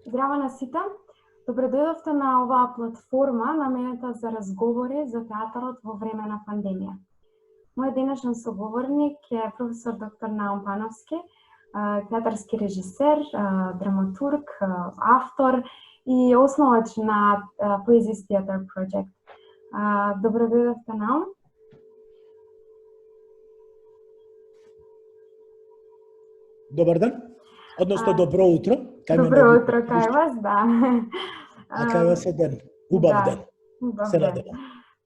Здраво на сите. Добре дојдовте на оваа платформа наменета за разговори за театарот во време на пандемија. Мојот денешен соговорник е професор доктор Наум Пановски, театарски режисер, драматург, автор и основач на Poesis Theatre Project. Добре дојдовте, Наум. Добар ден, односно добро утро. Добро утро кај вас, да. А кај вас е ден, убав ден. Се надевам.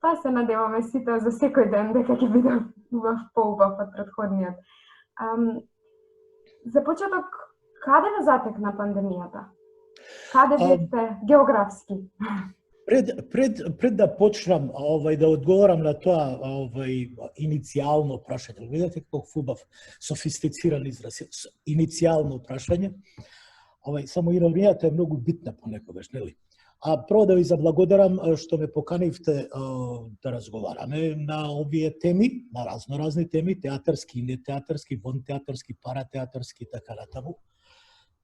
Па се надеваме сите за секој ден дека ќе биде убав, поубав од претходниот. За почеток, каде ве затекна пандемијата? Каде бевте географски? Пред да почнам да одговорам на тоа иницијално прашање, видите како убав софистициран израз, иницијално прашање. Само иронијата е многу битна понекогаш, нели? Прво да ви заблагодарам што ме поканивте да разговараме на овие теми, на разни теми, театарски и нетеатарски, вонтеатарски, паратеатарски и така натаму.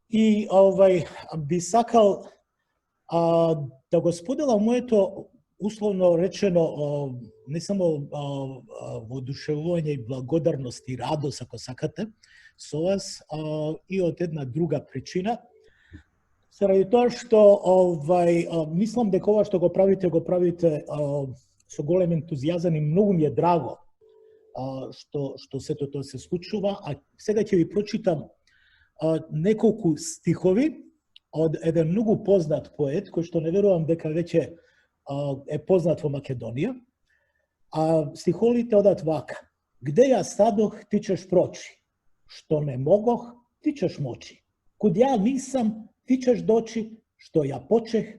И би сакал да го споделам моето, условно речено, не само воодушевување и благодарност и радост, ако сакате, со вас, и од една друга причина, заради тоа што мислам дека ова што го правите со голем ентузијазам и многу ми е драго што сето тоа се случува. А сега ќе ви прочитам неколку стихови од еден многу познат поет, кој што не верувам дека веќе е познат во Македонија. Стиховите одат вака: Где ја стадох, ти ćeš прочи, што не могох, ти ćeš мочи. Куд ја нисам, ти ćeš дочи, што ја почех,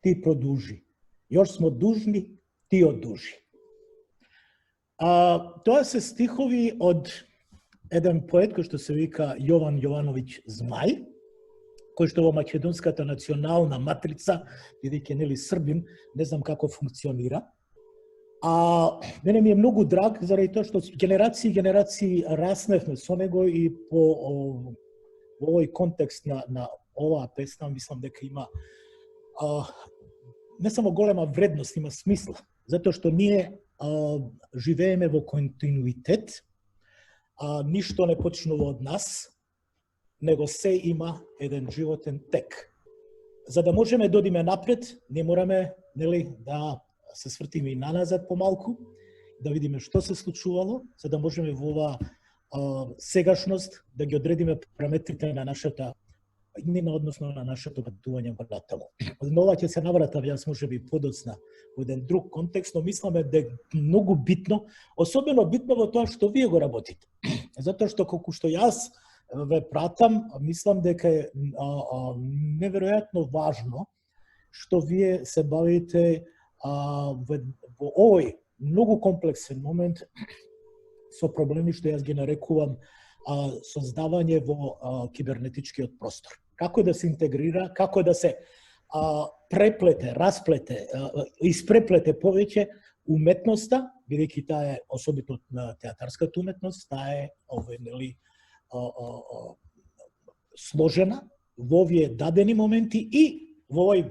ти продужи. Још смо дужни, ти одужи. Тоа се стихови од еден поет кој што се вика Јован Јовановиќ Змај, кој што во македонската национална матрица, бидејќи нели србин, не знам како функционира. Мене ми е многу драг заради тоа што генерации расневме со него и во овој контекст на оваа песна, мислам дека има не само голема вредност, има смисла, затоа што ние живееме во континуитет, ништо не почнува од нас, него се има еден животен тек. За да можеме да одиме напред, не мораме да се свртиме и наназад помалку, да видиме што се случувало, за да можеме во оваа сегашност да ги одредиме параметрите на нашата иднина, односно на нашето патување натаму. Но ова ќе се навратам јас можеби подоцна во еден друг контекст, но мисламе дека многу битно, особено битно во тоа што вие го работите. Затоа што колку што јас ве пратам, мислам дека е неверојатно важно што вие се бавите во овој многу комплексен момент со проблеми што јас ги нарекувам создавање во кибернетичкиот простор. Како да се интегрира, како да се преплете, расплете, испреплете повеќе уметноста, бидејќи таа е особито на театарската уметност, таа е сложена во овие дадени моменти и во овој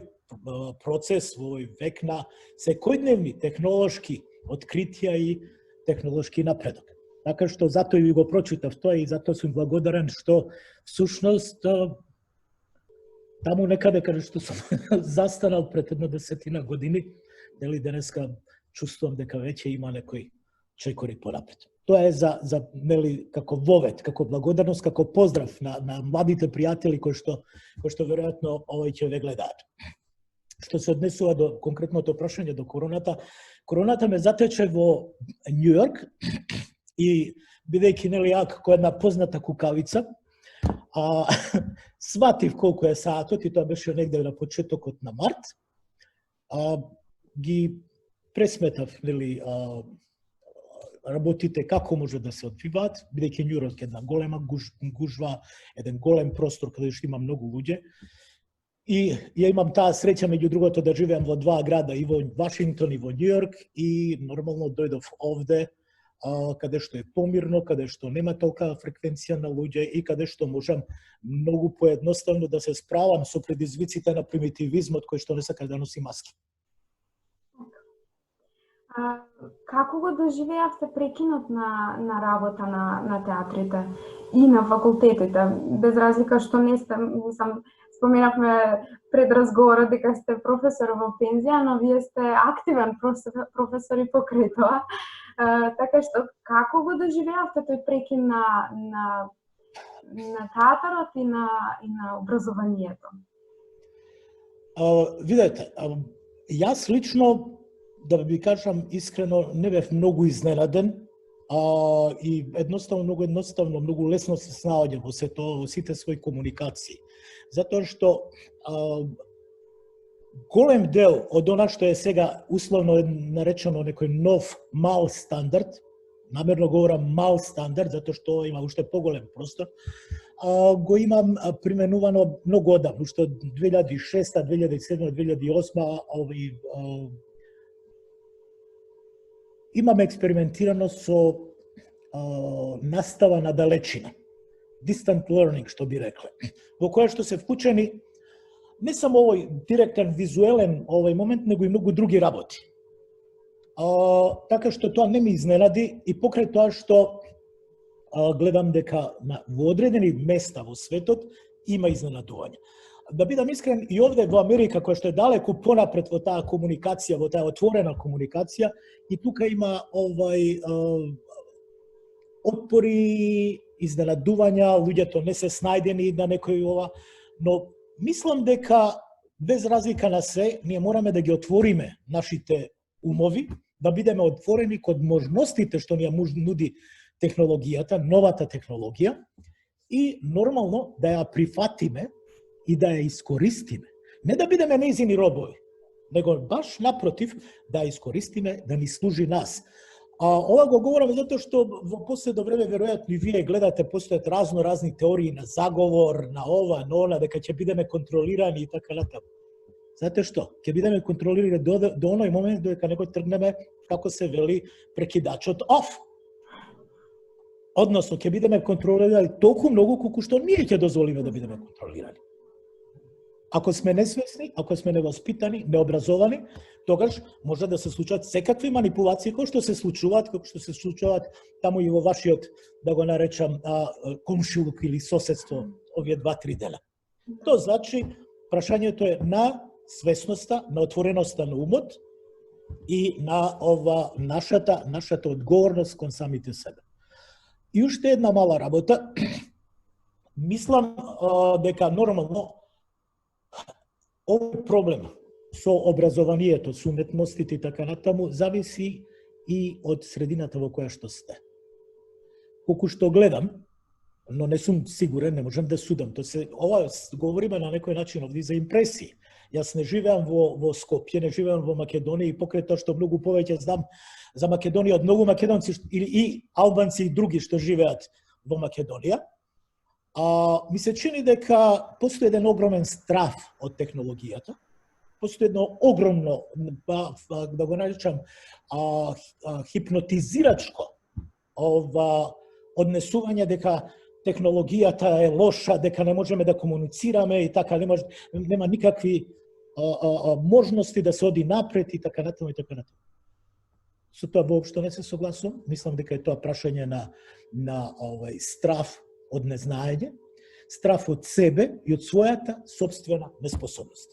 процес, во овој век на секојдневни технолошки откритија и технолошки напредок. Така што затоа ви го прочитав тоа и затоа сум благодарен што всушност таму некаде каде што сум застанал пред една 10 години, дали денеска чувствувам дека веќе има некој чекори понапред. Тоа е за како вовет, како благодарност, како поздрав на младите пријатели кои што веројатно овој ќе ве гледаат. Што се однесува до конкретното прашање до короната, короната ме затече во Њујорк и бидејќи ја како една позната кукавица, сватив колку е саатот и тоа беше негде на почетокот на март. Ги пресметав работите како може да се одвиваат, бидејќи Њујорк е една голема гужва, еден голем простор каде што има многу луѓе. И ја имам таа среќа меѓу другото да живеам во два града, и во Вашингтон и во Њујорк, и нормално дојдов овде каде што е помирно, каде што нема толкава фреквенција на луѓе и каде што можам многу поедноставно да се справам со предизвиците на примитивизмот кој што не сака да носи маски. Како го доживеавте прекинот на работа на театрите и на факултетите, без разлика што не сте, споменавме пред разговорот дека сте професор во пензија, но вие сте активен професор и покрај тоа. Така што, како го доживеавте тој прекин на театарот и на образованието? Видете, јас лично, да ви кажам искрено, не бев многу изненаден и едноставно, многу лесно се снаоѓам во сите своји комуникации. Затоа што голем дел од она што е сега условно наречено некој нов мал стандард, намерно говорам мал стандард, затоа што има уште поголем простор, го имам применувано многу одамна, уште од 2006, 2007, 2008, имаме експериментирано со настава на далечина, distant learning, што би рекле, во која што се вклучени не само овој директен визуелен момент, него и многу други работи. Така што тоа не ми изненади и покрај тоа што гледам дека во одредени места во светот има изненадување. Да бидам искрен, и овде во Америка, која што е далеку понапред во таа комуникација, во таа отворена комуникација, и тука има отпори, изненадувања, луѓето не се снајдени на некој ова, но мислам дека без разлика на се, ние мораме да ги отвориме нашите умови, да бидеме отворени код можностите што ни ја нуди технологијата, новата технологија, и нормално да ја прифатиме и да ја искористиме. Не да бидеме нејзини робови, него баш напротив, да ја искористиме, да ни служи нас. Ова го говорам затоа што во последно време веројатно и вие гледате, постојат разни теории на заговор, на ова, на она, дека ќе бидеме контролирани и така натаму. Знаете што? Ќе бидеме контролирани до оној момент додека некој тргнеме, како се вели, прекидачот оф. Односно, ќе бидеме контролирани толку многу колку што ние ќе дозволиме да бидеме контролирани. Ако сме несвесни, ако сме невоспитани, необразовани, тогаш може да се случат секакви манипулации кои што се случуваат таму и во вашиот, да го наречам, комшилук или соседство овие 2-3 дена. Тоа значи, прашањето е на свесноста, на отвореноста на умот и на нашата одговорност кон самите себе. И уште една мала работа. Мислам дека нормално овој проблем со образованието, со уметностите и така натаму зависи и од средината во која што сте. Колку што гледам, но не сум сигурен, не можам да судам. Ова говориме на некој начин овде за импресии. Јас не живеам во Скопје, не живеам во Македонија и покрај тоа што многу повеќе знам за Македонија од многу македонци и албанци и други што живеат во Македонија, ми се чини дека постои еден огромен страф од технологијата, постои едно огромно, да го наречам, хипнотизирачко однесување дека технологијата е лоша, дека не можеме да комуницираме и така нема никакви можности да се оди напред и така натаму и така натаму. Со тоа воопшто не се согласувам. Мислам дека е тоа прашање на страф од незнаење, страф од себе и од својата сопствена неспособност.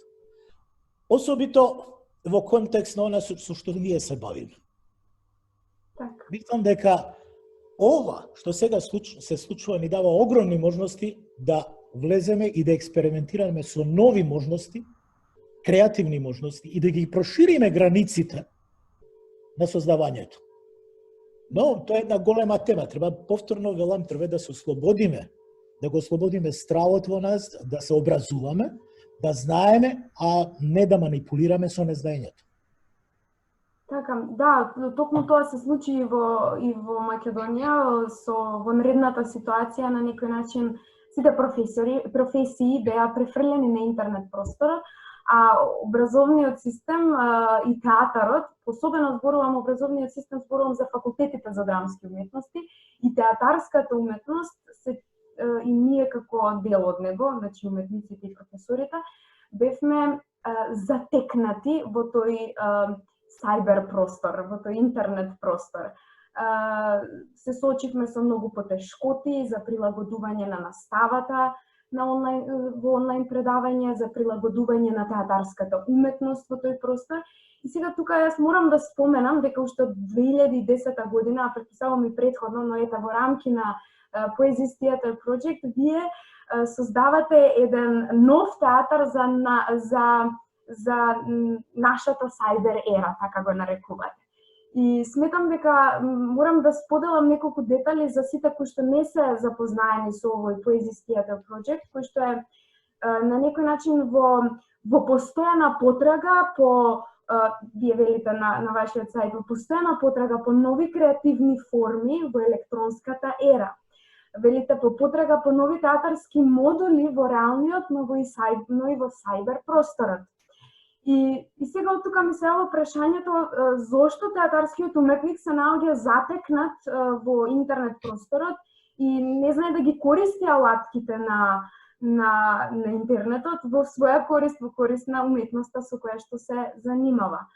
Особито во контекст на она со што ние се бавиме. Мислам дека ова што сега се случува ни дава огромни можности да влеземе и да експериментираме со нови можности, креативни можности и да ги прошириме границите на создавањето. Но тоа е една голема тема. Треба повторно велам, треба да се ослободиме, да го ослободиме стравот во нас, да се образуваме, да знаеме, а не да манипулираме со незнаењето. Така, да, токму тоа се случи и во Македонија, со вонредната ситуација на некој начин сите професии беа префрлени на интернет простора, А образовниот систем и театарот, особено зборувам образовниот систем, зборувам за факултетите за драмски уметности и театарската уметност се и ние како дел од него, значи уметниците и професорите, бевме затекнати во тој сайбер простор, во тој интернет простор. Се соочивме со многу потешкоти за прилагодување на наставата во онлайн предавање, за прилагодување на театарската уметност во тој простор. И сега тука јас морам да споменам дека уште од 2010 година, а претпоставувам и предходно, но ета во рамки на Poesis Theatre Project, вие создавате еден нов театар за нашата сайбер ера, така го нарекувате. И сметам дека морам да споделам неколку детали за сите кои што не се запознаени со овој Poesis Theatre Project, кој што е на некој начин во постојана потрага по вие велите на вашиот сајт, во постојана потрага по нови креативни форми во електронската ера. Велите по потрага по нови театарски модули во реалниот, но и во сайбер просторот. И сега од тука ми се јава прашањето зошто театарскиот уметник се наоѓа затекнат во интернет просторот и не знае да ги користи алатките на интернетот во своја корист, во корист на уметноста со која што се занимава.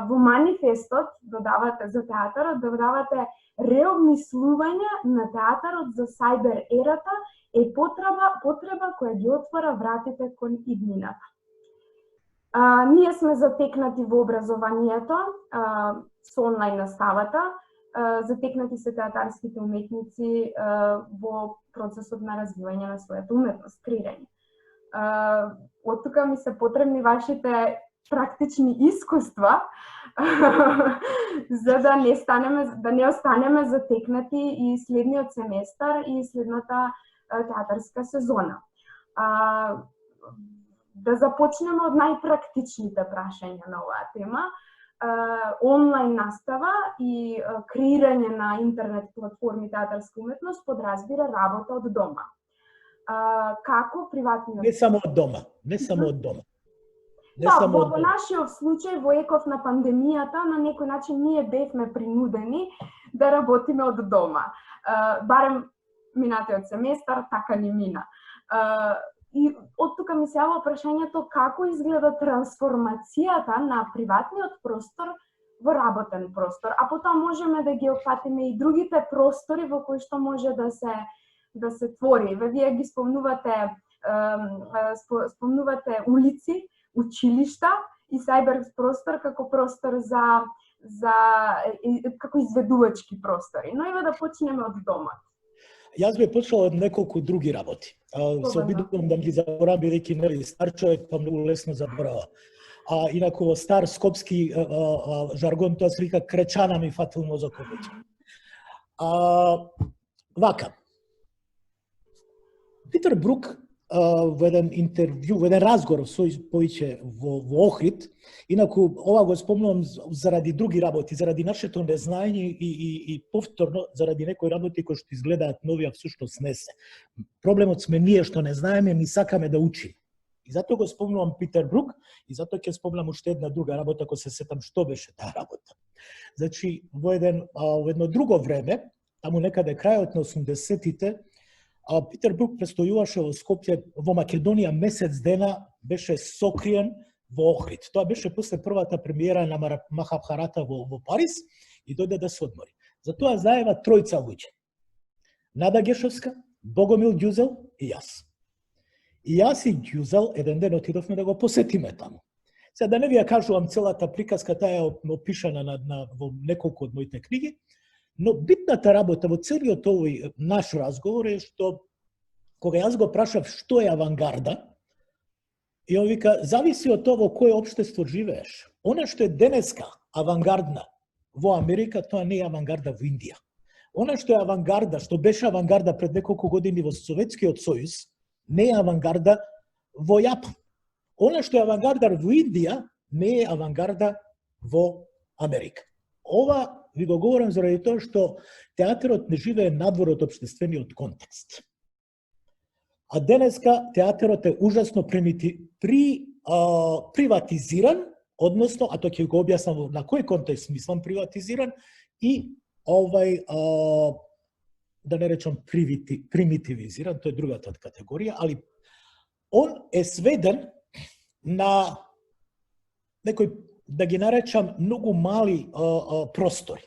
Во манифестот додавате за театарот, додавате реобмислување на театарот за сайбер ерата е потреба која ги отвора вратите кон иднината. Ние сме затекнати во образованието со онлайн наставата, затекнати се театарските уметници во процесот на развивање на својата уметност, креирање. Од тука ми се потребни вашите практични искуства за да не останеме затекнати и следниот семестар и следната театарска сезона. Да започнеме од најпрактичните прашања на оваа тема. Онлайн настава и креирање на интернет платформи театарска уметност подразбира работа од дома. Како приватниот... Не само од дома, не само од дома. Да, во нашиот случај, во еков на пандемијата, на некој начин ние бевме принудени да работиме од дома. Барем минатиот семестар така ни мина. И од тука ми се јава прашањето како изгледа трансформацијата на приватниот простор во работен простор, а потоа можеме да ги опфатиме и другите простори во кои што може да се твори. Вие ги спомнувате улици, училишта и сайбер простор како простор како изведувачки простори. Но ева да почнеме од домот. Јас би почнал од неколку други работи. Се обидувам да ги заборавам, бидејќи нели стар човек па многу лесно заборава. Инаку во стар скопски жаргон тоа се вика кречана ми фатил мозок обича. Вака. Питер Брук во еден интервју, во еден разговор со повеќе во Охрид, инаку ова го спомнувам заради други работи, заради нашето незнаење и повторно заради некои работи кои што изгледаат нови, а всушност не се. Проблемот сме ние што не знаеме, ми сакаме да учиме. И затоа го спомнувам Питер Брук, и затоа ќе спомнам уште една друга работа, ако се сетам што беше таа работа. Значи, во едно друго време, таму некаде крајот на 80-тите, Питер Брук престојуваше во Скопје, во Македонија месец дена, беше сокриен во Охрид. Тоа беше после првата премиера на Махабхарата во Париз и дојде да се одмори. Затоа заева тројца луѓе. Нада Гешовска, Богомил Ѓузел и јас. И јас и Ѓузел еден ден отидовме да го посетиме таму. Сега да не ви ја кажувам целата приказка, таа е опишана во неколку од моите книги, но битната работа во целиот овој наш разговор е што кога јас го прашав што е авангарда, и он вика, зависи од тоа во кое општество живееш. Она што е денеска авангардна во Америка, тоа не е авангарда во Индија. Она што е авангарда, што беше авангарда пред неколку години во Советскиот сојуз, не е авангарда во Јапан. Она што е авангарда во Индија, не е авангарда во Америка. Ова ви го говорам заради тоа што театарот не живее надвор од општествениот контекст. А денеска театарот е ужасно privatiziran, odnosno, a to ќе го објаснам на кој контекст мислам приватизиран, и да не речам примитивизиран, тоа е другата категорија, али он е сведен на некој, да ги наречам, многу мали простори.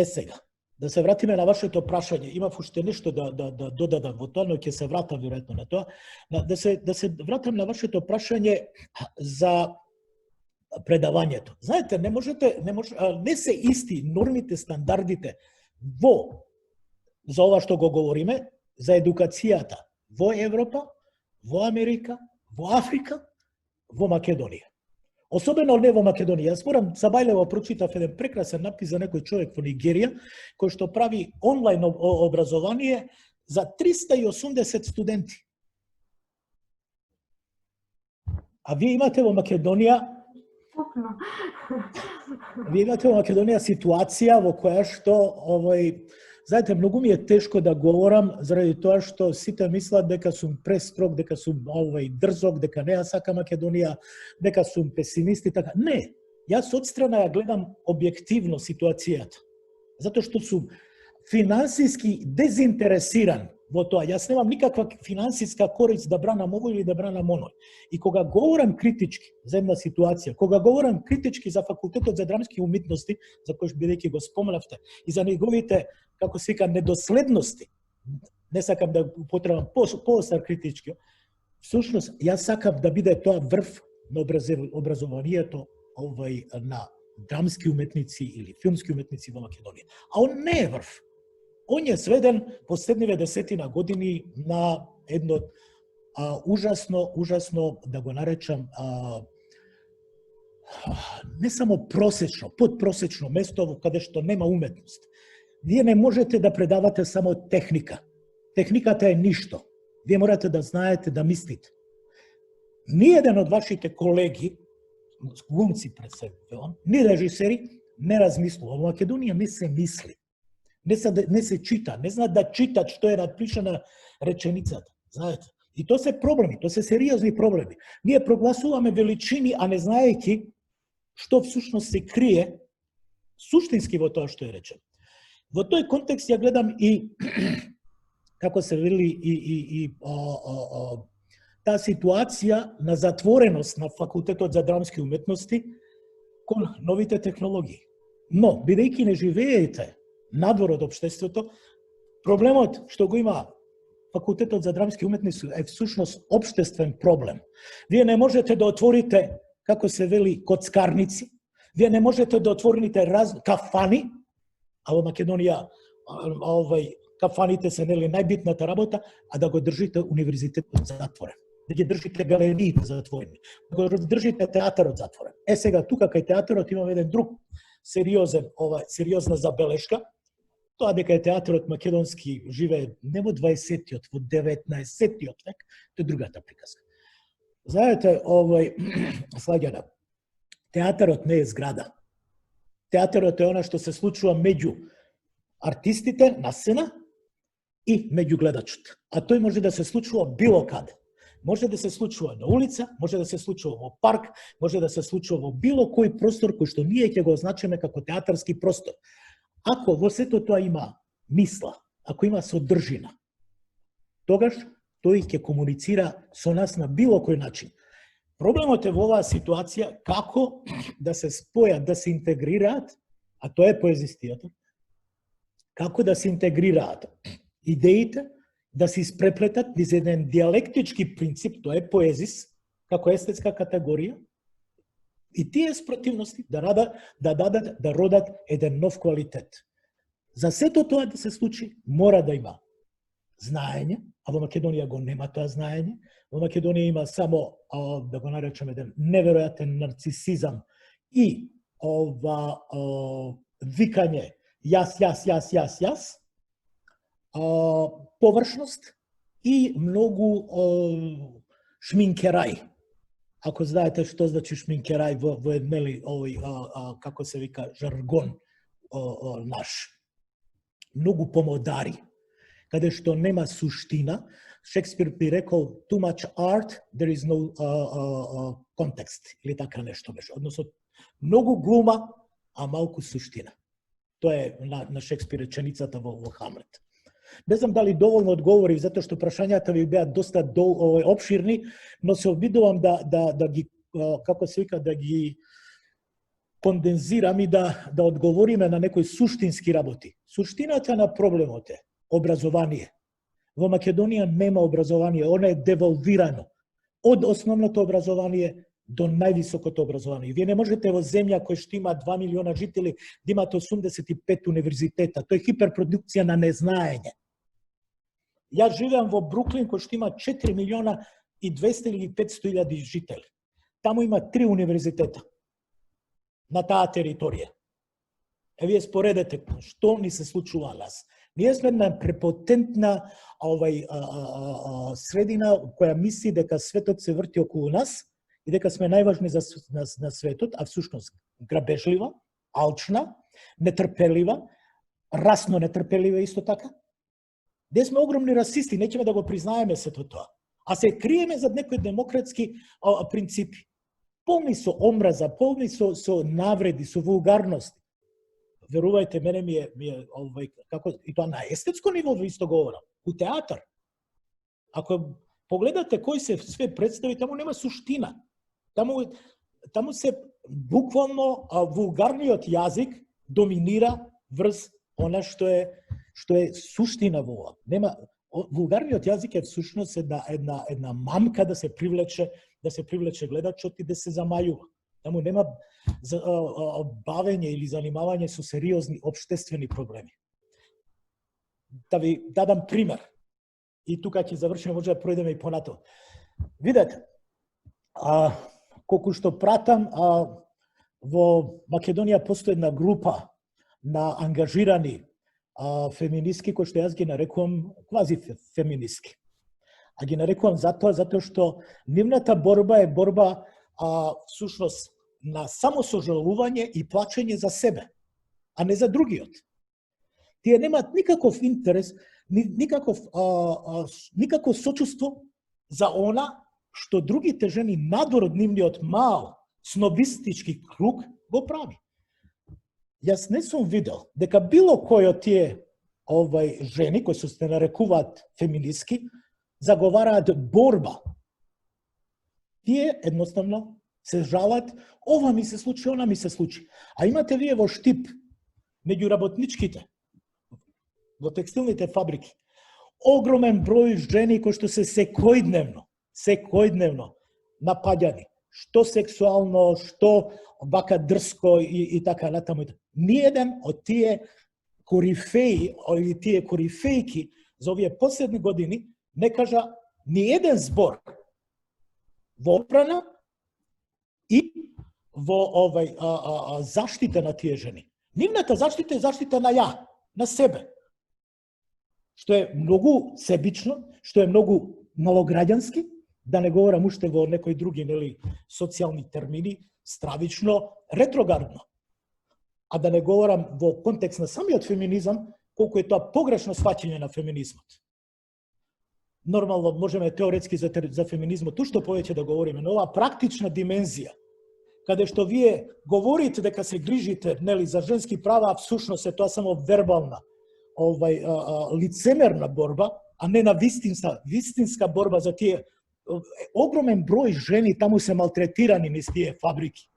Сега, да се вратиме на вашето прашање, имав уште нешто да додадам во тоа, но ќе се вратам веројатно на тоа. Да се вратам на вашето прашање за предавањето. Знаете, не се исти нормите, стандардите за ова што го говориме, за едукацијата во Европа, во Америка, во Африка, во Македонија. Особено не во Македонија. Јас морам, забајлево прочитав еден прекрасен напис за некој човек во Нигерија, кој што прави онлайн образование за 380 студенти. А вие имате во Македонија ситуација во која што знаете, многу ми е тешко да говорам заради тоа што сите мислат дека сум престрог, дека сум дрзок, дека не ја сакам Македонија, дека сум песимист и така. Не, јас од страна ја гледам објективно ситуацијата. Затоа што сум финансиски дезинтересиран во тоа. Јас немам никаква финансиска корист да бранам овој или да бранам оној. И кога говорам критички за една ситуација, кога говорам критички за факултетот за драмски уметности, за кој бидејќи го спомнавте, и за неговите, како се вика, недоследности, не сакам да употребам поостар критички, всушност јас сакам да биде тоа врв на образованието на драмски уметници или филмски уметници во Македонија. А он не е врв. Он е сведен последниве 10 години на едно ужасно, да го наречам, не само просечно, подпросечно место во каде што нема уметност. Вие не можете да предавате само техника. Техниката е ништо. Вие морате да знаете, да мислите. Ниеден од вашите колеги, глумци пред себе, ни режисери, не размислува. Во Македонија не се мисли. Не се чита, не знаат да читат што е напишана реченицата, знаете. И тоа се проблеми, тоа се сериозни проблеми. Ние прогласуваме величини, а не знаејќи што всушност се крие суштински во тоа што е речено. Во тој контекст ја гледам и, како се вели, таа ситуација на затвореност на факултетот за драмски уметности кон новите технологии. Но, бидејќи не живеете надвор од општеството, проблемот што го има факултетот за драмски уметности е всушност општествен проблем. Вие не можете да отворите, како се вели, коцкарници, вие не можете да отворите кафани, а во Македонија кафаните се нели најбитната работа, а да го држите универзитетот затворен, да ги држите галериите затворени, да го држите театарот затворен. Сега тука кај театарот имаме еден друг сериозна забелешка, тоа дека театарот македонски живее не во 20-тиот, во 19-тиот век, тоа е другата приказка. Знаете, Слагјана, театарот не е зграда. Театарот е она што се случува меѓу артистите на сцена и меѓу гледачот. А тој може да се случува било каде. Може да се случува на улица, може да се случува во парк, може да се случува во било кој простор кој што ние ќе го означиме како театарски простор. Ако во сето тоа има мисла, ако има содржина, тогаш тој ќе комуницира со нас на било кој начин. Проблемот е во оваа ситуација како да се спојат, да се интегрираат, а тоа е поезистијата, како да се интегрираат идеите, да се испреплетат низ еден диалектички принцип, тоа е поезис, како естетска категорија, и тие спротивности да родат еден нов квалитет. За сето тоа да се случи, мора да има знаење, а во Македонија го нема тоа знаење. Во Македонија има само, да го наречем, еден неверојатен нарцисизам и викање јас, површност и многу шминкерај. Ако знаете што значи шминкерај во еднели како се вика жаргон наш. Многу помодари, каде што нема суштина, Шекспир би рекол too much art, there is no context, или така нешто беше. Односно, многу глума, а малку суштина. Тоа е на Шекспир реченицата во Хамлет. Не знам дали доволно одговорив, затоа што прашањата ви беа доста опширни, но се обидувам да ги, како се вика, да ги кондензирам и да одговориме на некои суштински работи. Суштината на проблемот е образование. Во Македонија нема образование, оно е деволвирано. Од основното образование до највисокото образование. Вие не можете во земја која што има 2 милиона жители да имате 85 универзитета. Тоа е хиперпродукција на незнаење. Јас живеам во Бруклин кој што има 4 милиона и 200 или 500 илјади жители. Таму има 3 универзитета на таа територија. Вие споредете што ни се случува на нас. Ние сме една препотентна средина која мисли дека светот се врти околу нас и дека сме најважни на светот, а всушност грабежлива, алчна, нетрпелива, расно нетрпелива исто така. Ние сме огромни расисти, неќеме да го признаеме сето тоа. А се криеме зад некои демократски принципи. Полни со омраза, полни со навреди, со вулгарности. Верувајте, мене ми е како и тоа на естетско ниво исто говорам, у театар. Ако погледате кои се све представи, таму нема суштина. Таму се буквално вулгарниот јазик доминира врз она што е суштина во ова. Нема вулгарниот јазик е всушност една мамка да се привлече гледачот и да се замајува. Таму нема бавење или занимавање со сериозни општествени проблеми. Да ви дадам пример. И тука ќе завршиме, може да пројдеме и понатаму. Видете, колку што пратам, во Македонија постои една група на ангажирани феминистки, кои што јас ги нарекувам квази феминистки. А ги нарекувам затоа што нивната борба е борба всушност на самосожалување и плачење за себе, а не за другиот. Тие немаат никаков интерес, никакво сочувство за она што другите жени надвор од нивниот мал снобистички круг го прави. Јас не сум видел дека било кој од тие жени кои се нарекуваат феминистки заговараат борба. Тие едноставно се жалат, ова ми се случи, она ми се случи. А имате вие во Штип, меѓу работничките, во текстилните фабрики, огромен број жени кои што се секојдневно напаѓани, што сексуално, што вака дрско и така натаму. Ниеден од тие корифеи или тие корифејки за овие последни години не кажа ниеден збор во одбрана и во заштита на тие жени. Нивната заштита е заштита на себе. Што е многу себично, што е многу малограѓански, да не говорам уште во некои други социјални термини, стравично, ретроградно. А да не говорам во контекст на самиот феминизам, колку е тоа погрешно сваќање на феминизмот. Нормално можеме теоретски за феминизмот уште повеќе да говориме, но оваа практична димензија, каде што вие говорите дека се грижите за женски права, а всушност е тоа само вербална, лицемерна борба, а не на вистинска борба за тие огромен број жени таму се малтретирани низ тие фабрики.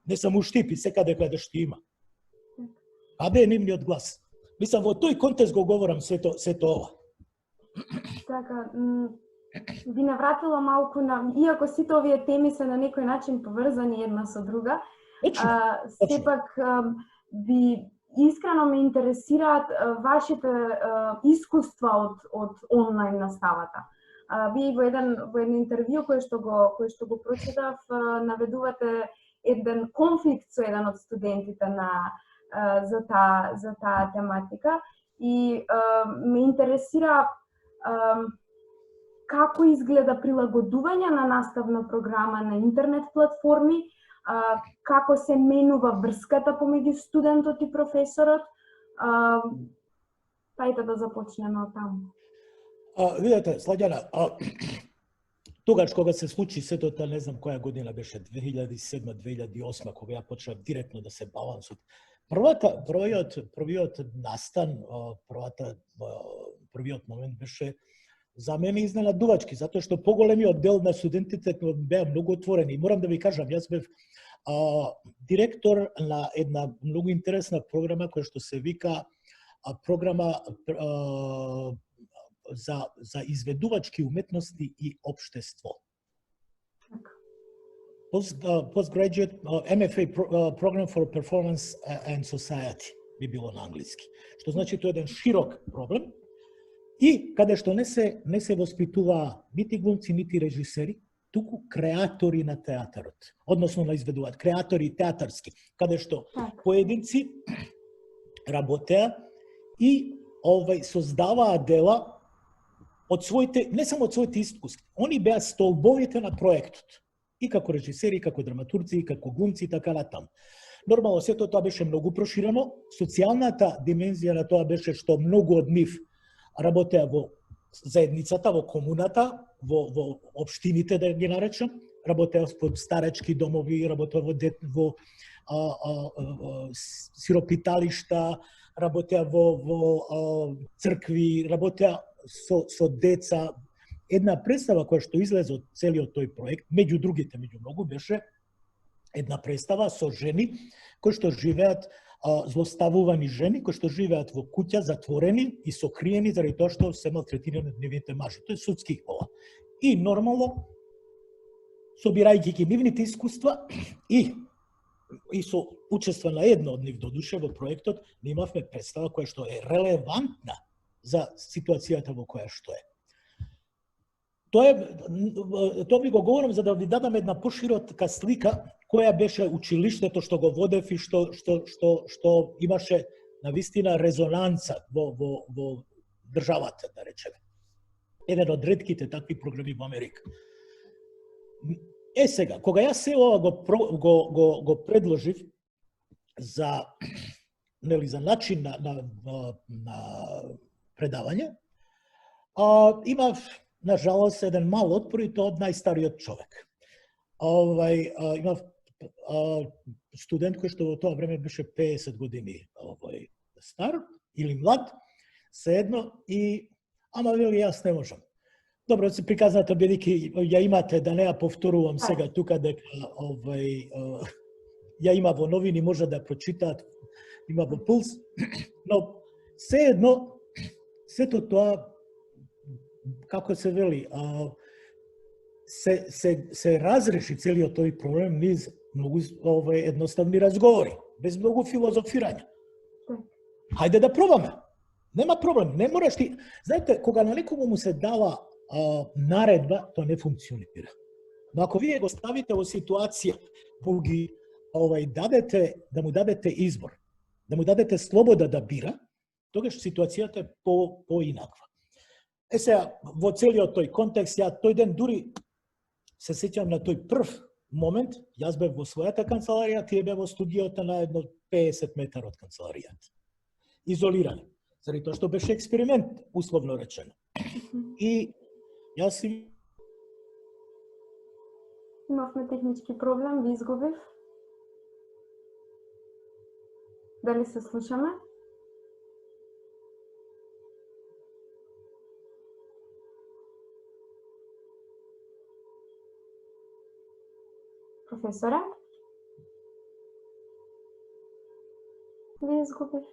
Не само Штипи, секаде каде што има. Каде е нивниот глас? Мислам, во тој контекст го говорам сето ова. Така, би навратила малку на, иако сите овие теми се на некој начин поврзани една со друга, сепак би искрено ме интересираат вашите искуства од онлайн наставата. Вие во едно интервју кој што го прочитав наведувате еден конфликт со еден од студентите за таа тематика и ме интересира како изгледа прилагодување на наставна програма на интернет платформи, како се менува врската помеѓу студентот и професорот. Пајте да започнеме од таму. Vidite, Slađana, tugač koga se sluči sve to, ne znam koja godina beše, 2007. 2008. koga ja počeo direktno da se bavam sud. Prviot nastan, prviot moment beše za mene iznenaduvački, zato što pogolemi oddel na studentite bea mnogo otvoreni. I moram da vi kažem, ja sam direktor na jedna mnogo interesna programa koja što se vika programa za izveduvački umetnosti i opštestvo. Postgraduate MFA Program for Performance and Society bi bilo na anglijski. Što znači to je jedan širok problem. I kada što ne se vospituva niti glumci, niti režiseri, tuku kreatori na teatarot, odnosno na izveduvat, kreatori teatarski, kada što pojedinci rabotea i sozdava dela od svojte, ne samo od svojte iskustva, oni bea stolbovite na projektut. I kako režiseri, i kako dramaturci, i kako glumci, i tako natam. Normalno, sve to beše mnogo prošireno. Socijalna ta dimenzija na to beše što mnogo od njih rabotea vo zajednicata, vo komunata, vo opštiните, da ги наречам, работеа во старечки домови, работеа во сиропиталишта, работеа во цркви, работеа со деца. Една представа која што излезе од целиот тој проект, меѓу другите, меѓу многу, беше една представа со жени кои што живеат, злоставувани жени кои што живеат во куќа затворени и сокриени заради тоа што се малтретирани од нивните мажи. Тоа е судски пола. И нормално, собирајќи ги нивните искуства и со учество на едно од нив додуше во проектот, имавме представа која што е релевантна за ситуацијата во која што е. Тоа ви го говорам за да ви дадам една поширока слика која беше училиштето што го водев и што имаше навистина резонанца во државата, да речеме. Еден од ретките такви програми во Америка. Сега, кога јас се ова го предложив за начин на предавање, имав на жалост еден мал отпор и тоа од најстариот човек. Имав студент кој што во тоа време беше 50 години стар или млад, седно и ама вели јас не можам. Добро, се приказната бидејќи ја имате, да не ја повторувам сега тука дека ја има во новини, може да прочитаат, има во Пулс, но седно сето тоа како се вели, се разреши целиот тој проблем низ многу едноставни разговори, без многу филозофирање. Хајде да пробаме. Нема проблем, не мораш ти. Знаете, кога на некому му се дава наредба, тоа не функционира. Но ако вие го ставите во ситуација, ги дадете, да му дадете избор, да му дадете слобода да бира, тогаш ситуацијата е поинаква. Сега, во целиот тој контекст, ја тој ден дури се сеќам на тој прв момент, јас бев во својата канцеларија, тие бев во студиото на едно 50 метар од канцеларијата. Изолирани. Заради тоа што беше експеримент, условно речено. И јас имавме технички проблем, ви изгубив. Дали се слушаме? Професора? Ви изгубив.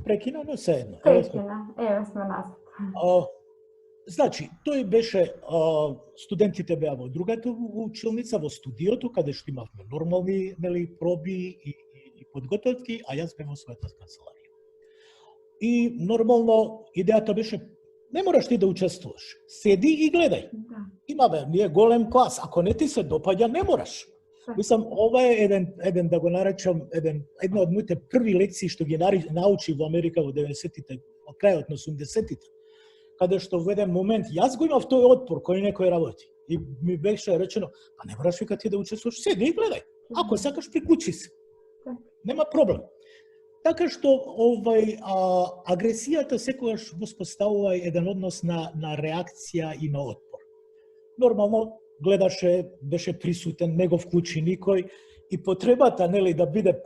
Прекина, но се едно. Прекина, еве сме назад. Значи, тој беше, студентите беа во другата училница, во студиото, каде што имавме нормални проби и подготовки, а јас бев во својата канцеларија. И нормално идејата беше, не мораш ти да учествуваш, седи и гледај. Имаме, ние голем клас, ако не ти се допаѓа, не мораш. Мислам, ова е еден да го наречам, една од моите први лекции што ги научи во Америка во 90-тите, од крајот на 80-тите, каде што во еден момент јас го имав тој отпор кој некој работи. И ми беше речено, па не мораш вика ти да учествуваш, седи и гледај. Ако сакаш, приклучи се. Нема проблем. Така што агресијата секогаш воспоставува еден однос на реакција и на отпор. Нормално беше присутен, не го вклучи никој и потребата нели да биде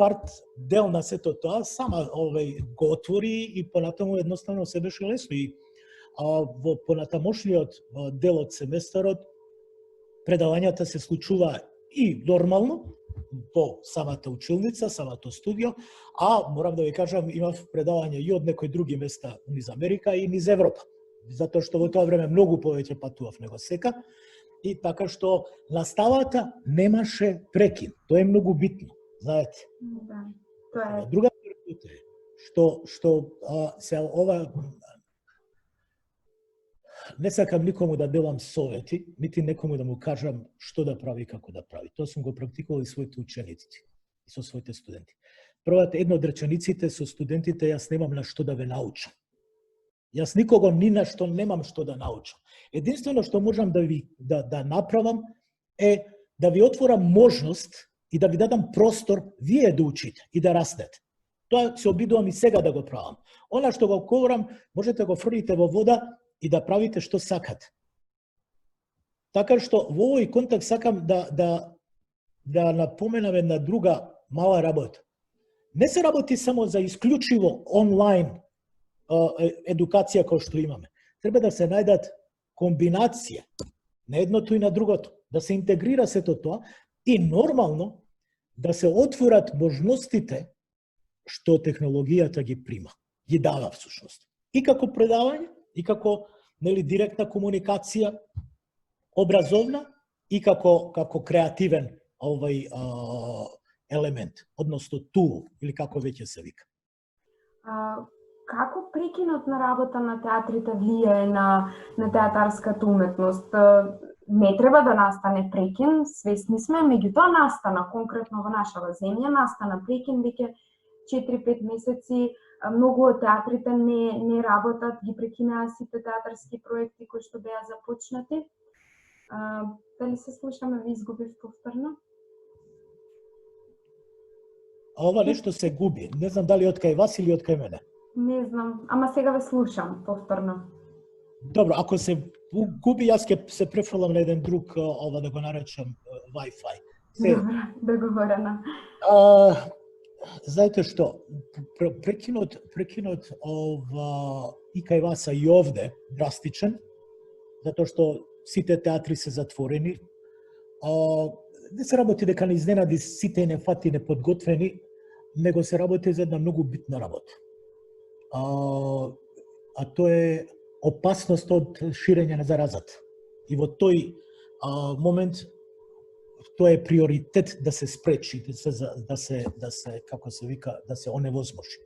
дел на сето тоа сама го отвори и понатаму едноставно се беше лесно и во понатамошниот дел од семестарот предавањата се случува и нормално по самата училница, самото студио, а морам да ви кажам, имав предавања и од некои други места низ Америка и низ Европа, затоа што во тоа време многу повеќе патував него сека, и така што наставата немаше прекин. Тоа е многу битно, знаете. Да, тоа е. Друга работа е што се ова не сакам никому да делам совети, нити некому да му кажам што да прави и како да прави. Тоа сум го практикувал и своите ученици и со своите студенти. Првата една од речениците со студентите, јас немам на што да ве научам. Јас никого ни на што немам што да научам. Единствено што можам да направам е да ви отворам можност и да ви дадам простор вие да учите и да растете. Тоа се обидувам и сега да го правам. Она што го говорам, можете го фрлите во вода и да правите што сакате. Така што во овој контекст сакам да напоменам една друга мала работа. Не се работи само за исклучиво онлайн едукација кој што имаме. Треба да се најдат комбинација на едното и на другото, да се интегрира сето тоа и нормално да се отворат можностите што технологијата ги прима, ги дава всушност. И како предавање, и како директна комуникација образовна и како креативен елемент, односно tool или како веќе се вика. Како прекинот на работа на театрите влијае на театарската уметност? Не треба да настане прекин, свесни сме, меѓутоа настана конкретно во нашава земја, настана прекин веќе 4-5 месеци. Многу од театрите не работат, ги прекинаа сите театарски проекти кои што беа започнати. Дали се слушаме, ви изгубив повторно? Ова нешто се губи. Не знам дали од кај вас или од кај мене. Не знам, ама сега ве слушам повторно. Добро, ако се губи, јас ќе се префрлам на еден друг, да го наречам Wi-Fi. Добро, договорено. Знаете што, прекинот и кај вас и овде драстичен, затоа што сите театри се затворени. Не се работи дека не изненади сите нефати неподготвени, него се работи за една многу битна работа. А тоа е опасност од ширење на заразата. И во тој момент тоа е приоритет да се спречи, да се како се вика, да се оневозможи.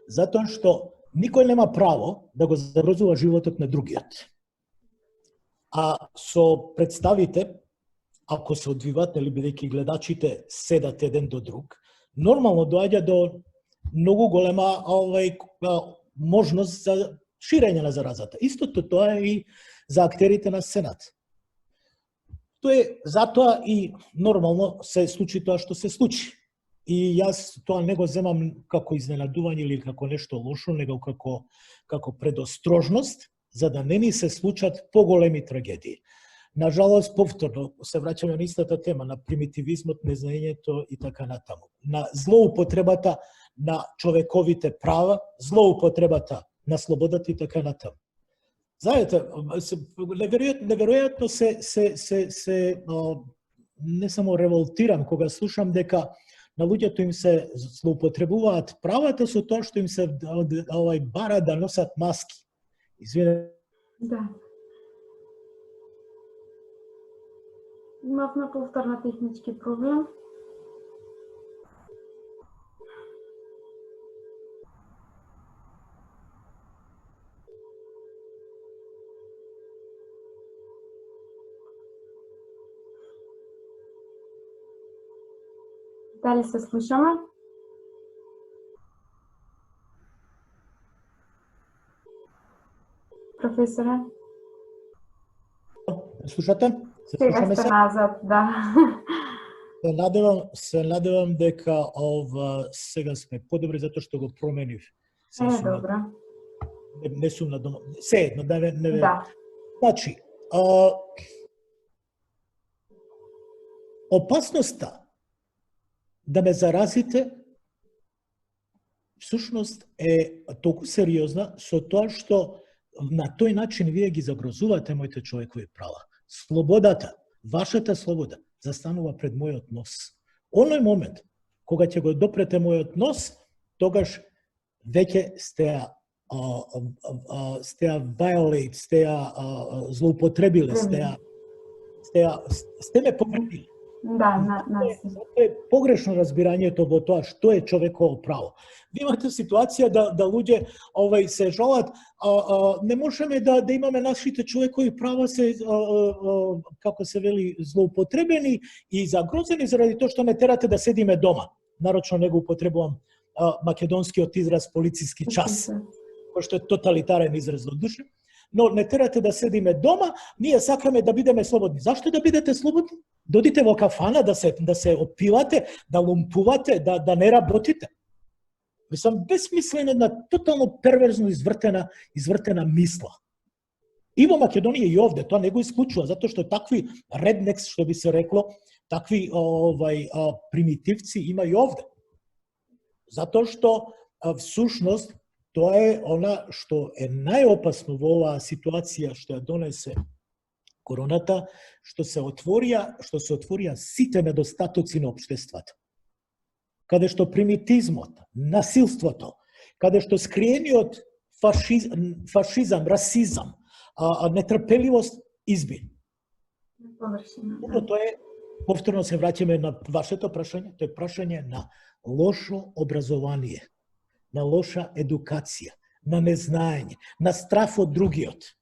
Затоа што никој нема право да го загрозува животот на другиот. А со представите, ако се одвиват, бидејќи гледачите седат еден до друг, нормално доаѓа до многу голема можност за ширење на заразата. Истото тоа е и за актерите на сцената. Тоа е затоа и нормално се случи тоа што се случи. И јас тоа не го земам како изненадување или како нешто лошо, него како предострожност, за да не ни се случат поголеми трагедии. Нажалост, повторно се враќаме на истата тема, на примитивизмот, незнаењето и така натаму. На злоупотребата на човековите права, злоупотребата на слободата и така натаму. Знаете, неверојатно се не само револтирам кога слушам дека на луѓето им се злоупотребуваат правата со тоа што им се бара да носат маски. Извинете. Да. Имавме повторно технички проблем. Дали се слушаме? Професоре? Слушате? Сега сте назад, да. Се надевам дека сега сме подобри затоа што го променив. Добро. Не сум на дома. Се едно, да не. Да. Значи, опасноста да ме заразите всушност е толку сериозна со тоа што на тој начин вие ги загрозувате моите човекови права. Слободата, вашата слобода, застанува пред мојот нос. Оној момент, кога ќе го допрете мојот нос, тогаш веќе сте violate, сте злоупотребиле, сте ме повредили. Да, е погрешно разбирањето во тоа што е човеково право. Ви имате ситуација да луѓе се жалат, не можеме да имаме нашите човекови права се како се вели злоупотребени и загрозени заради тоа што не терате да седиме дома. Нарочно не го употребувам македонскиот израз полициски час, кој што е тоталитарен израз од душа, но не терате да седиме дома, ние сакаме да бидеме слободни. Зашто да бидете слободни? Додите во кафана да се опивате, да лумпувате, да не работите. Мислам, безсмислено, една тотално перверзно извртена мисла. И во Македонија и овде, тоа не го исклучува, затоа што такви реднекс, што би се рекло, такви примитивци има и овде. Затоа што всушност тоа е она што е најопасно во оваа ситуација што ја донесе короната, што се отворија сите недостатоци на општеството. Каде што примитизмот, насилството, каде што скриениот фашизам, расизам, нетрпеливост изби. Тоа е, повторно се враќаме на вашето прашање, тоа е прашање на лошо образование, на лоша едукација, на незнаење, на страф од другиот,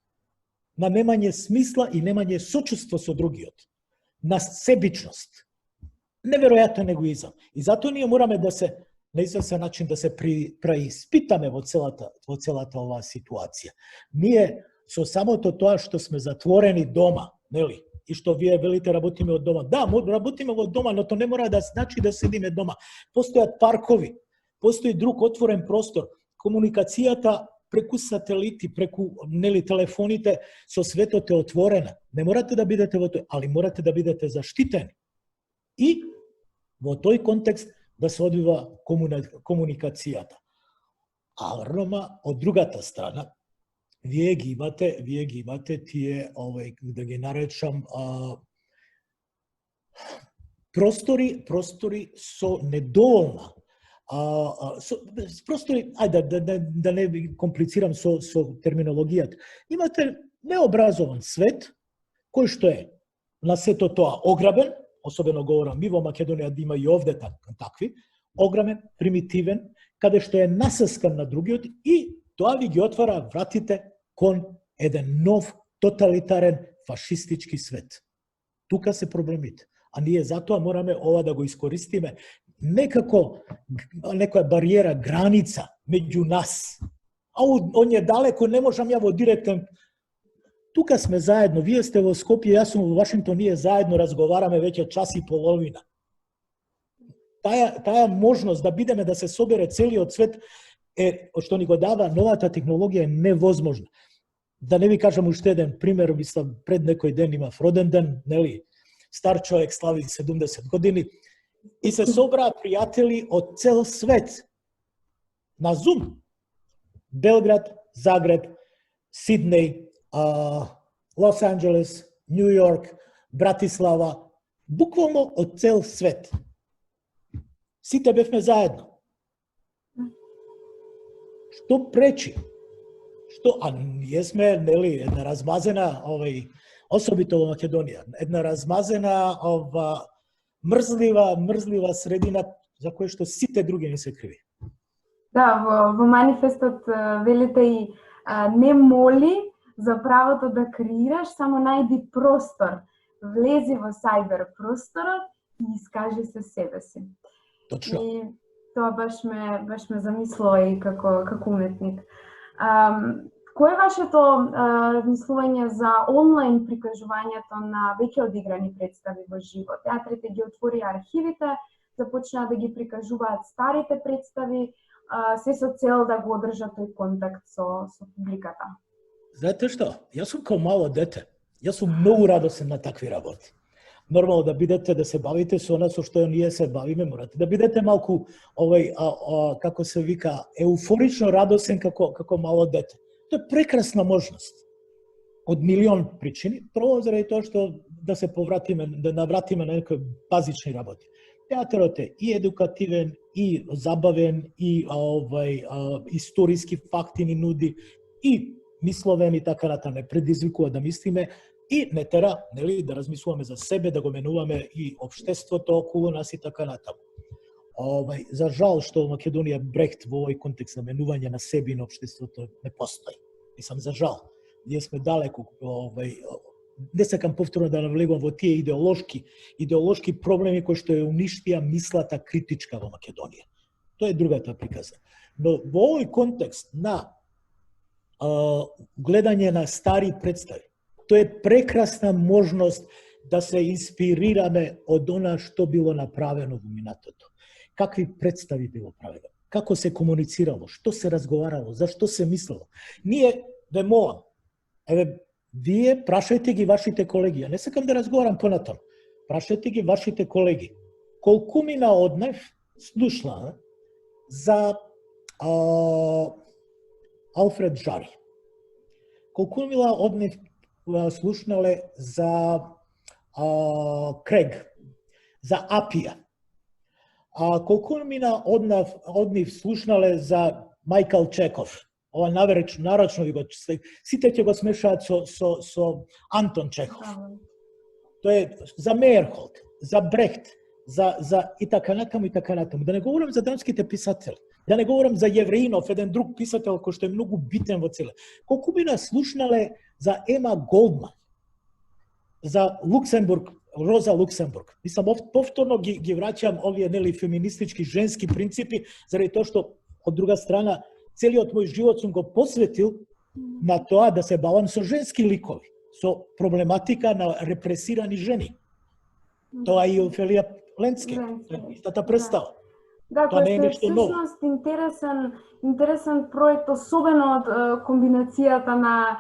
на немање смисла и немање сочувство со другиот, на себичност, неверојатен егоизам. И затоа ние мораме да се на известен начин да се преиспитаме во целата оваа ситуација. Ние со самото тоа што сме затворени дома, нели? И што вие велите работиме од дома. Да, работиме од дома, но тоа не мора да значи да седиме дома. Постојат паркови, постои друг отворен простор. Комуникацијата преку сателити, преку телефоните со светот е отворена. Не морате да бидете во тој, али морате да бидете заштитени. И во тој контекст да се одвива комуникацијата. А Рома, од другата страна, вие ги имате тие, да ги наречам, простори со недоволна, простори, да не комплицирам со терминологијата. Имате необразован свет, кој што е на сето тоа ограбен, особено говорам ми во Македонија, да има и овде такви, ограмен, примитивен, каде што е насаскан на другиот и тоа ви ги отвара вратите кон еден нов, тоталитарен, фашистички свет. Тука се проблемите. А ние затоа мораме ова да го искористиме не како некоја бариера, граница меѓу нас. А он е далеко, не можам ја во директен. Тука сме заедно, вие сте во Скопје, јас сум во Вашингтон, ние заедно разговараме веќе час и половина. Таа можност да бидеме, да се собере целиот свет, што ни го дава новата технологија, е невозможна. Да не ви кажам уште еден пример, мислам, пред некој ден имав роден ден, нели, стар човек слави 70 години, и се собраа пријатели од цел свет на Зум. Белград, Загреб, Сиднеј, Лос Анџелес, Њу Јорк, Братислава, буквално од цел свет. Сите бевме заедно. Што пречи? А ние сме, нели, една размазена, особито во Македонија, една размазена, мрзлива средина за која што сите други не се криви. Да, во манифестот велите и не моли за правото да креираш, само најди простор. Влези во сајбер просторот и искажи се себе си. Точно. И тоа баш ме замислува и како уметник. Кое е вашето размислување за онлайн прикажувањето на веќе одиграни представи во живо? Театрите ги отворија архивите, започнаа да ги прикажуваат старите представи, се со цел да го одржат тој контакт со публиката. Знаете што? Јас сум као мало дете. Јас сум многу радосен на такви работи. Нормално да бидете да се бавите со она со што ние се бавиме, морате да бидете малку како се вика, еуфорично радосен како мало дете. Тоа е прекрасна можност. Од милион причини, прво заради тоа што да се повратиме, да навратиме на некои базични работи. Театарот е и едукативен, и забавен, и историски факти ни нуди, и мисловен и така натаму, не предизвикува да мислиме и не тера, нели, да размислуваме за себе, да го менуваме и општеството околу нас и така натаму. За жал што Македонија Брехт во овој контекст на менување на себе и на општеството не постои. Мислам, за жал. Ние сме далеку, не сакам повторно да навлегувам во тие идеолошки проблеми кои што ја уништија мислата критичка во Македонија. Тоа е другата приказна. Но во овој контекст на гледање на стари представи, тоа е прекрасна можност да се инспирираме од она што било направено во минатото. Какви представи било правено, како се комуницирало, што се разговарало, зашто се мислело. Ние, да молам, вие прашајте ги вашите колеги, ја не сакам да разговарам понатаму, прашајте ги вашите колеги, колку мина однев слушна за Алфред Жари, колку мила однев слушнале за Крег, за Апија, колку мина однив слушнале за Мајкл Чеков, ова нарочно ви го сите ќе го смешаат со Антон Чехов. Тоа е за Мейерхолд, за Брехт, за и така натаму и така натаму. Да не говорам за дамските писатели, да не говорам за Јевреинов, еден друг писател кој што е многу битен во целе. Колку мина слушнале за Ема Голдман, за Луксембург, Роза Луксембург. Мислам, повторно ги враќам овие нели феминистички женски принципи, заради тоа што од друга страна целиот мој живот сум го посветил на тоа да се бавам со женски ликови, со проблематика на репресирани жени. Тоа и Офелија Ленски, истата представа. Да, тоа е всушност интересен проект, особено од комбинацијата на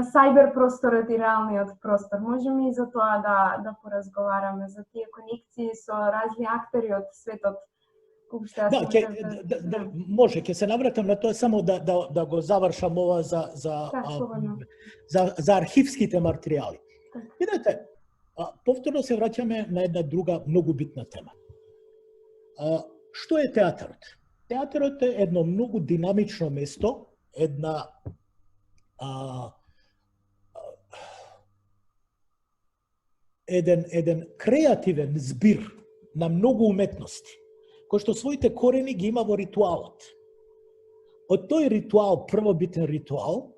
сајбер просторот и реалниот простор. Можеме и за тоа да поразговараме, за тие конекции со разни актери од светот. Може, ќе се навратам на тоа, само да го завршам ова за архивските материјали. Видете, повторно се враќаме на една друга многу битна тема. Што е театарот? Театарот е едно многу динамично место, еден креативен збир на многу уметности, кој што своите корени ги има во ритуалот. Од тој ритуал, првобитен ритуал,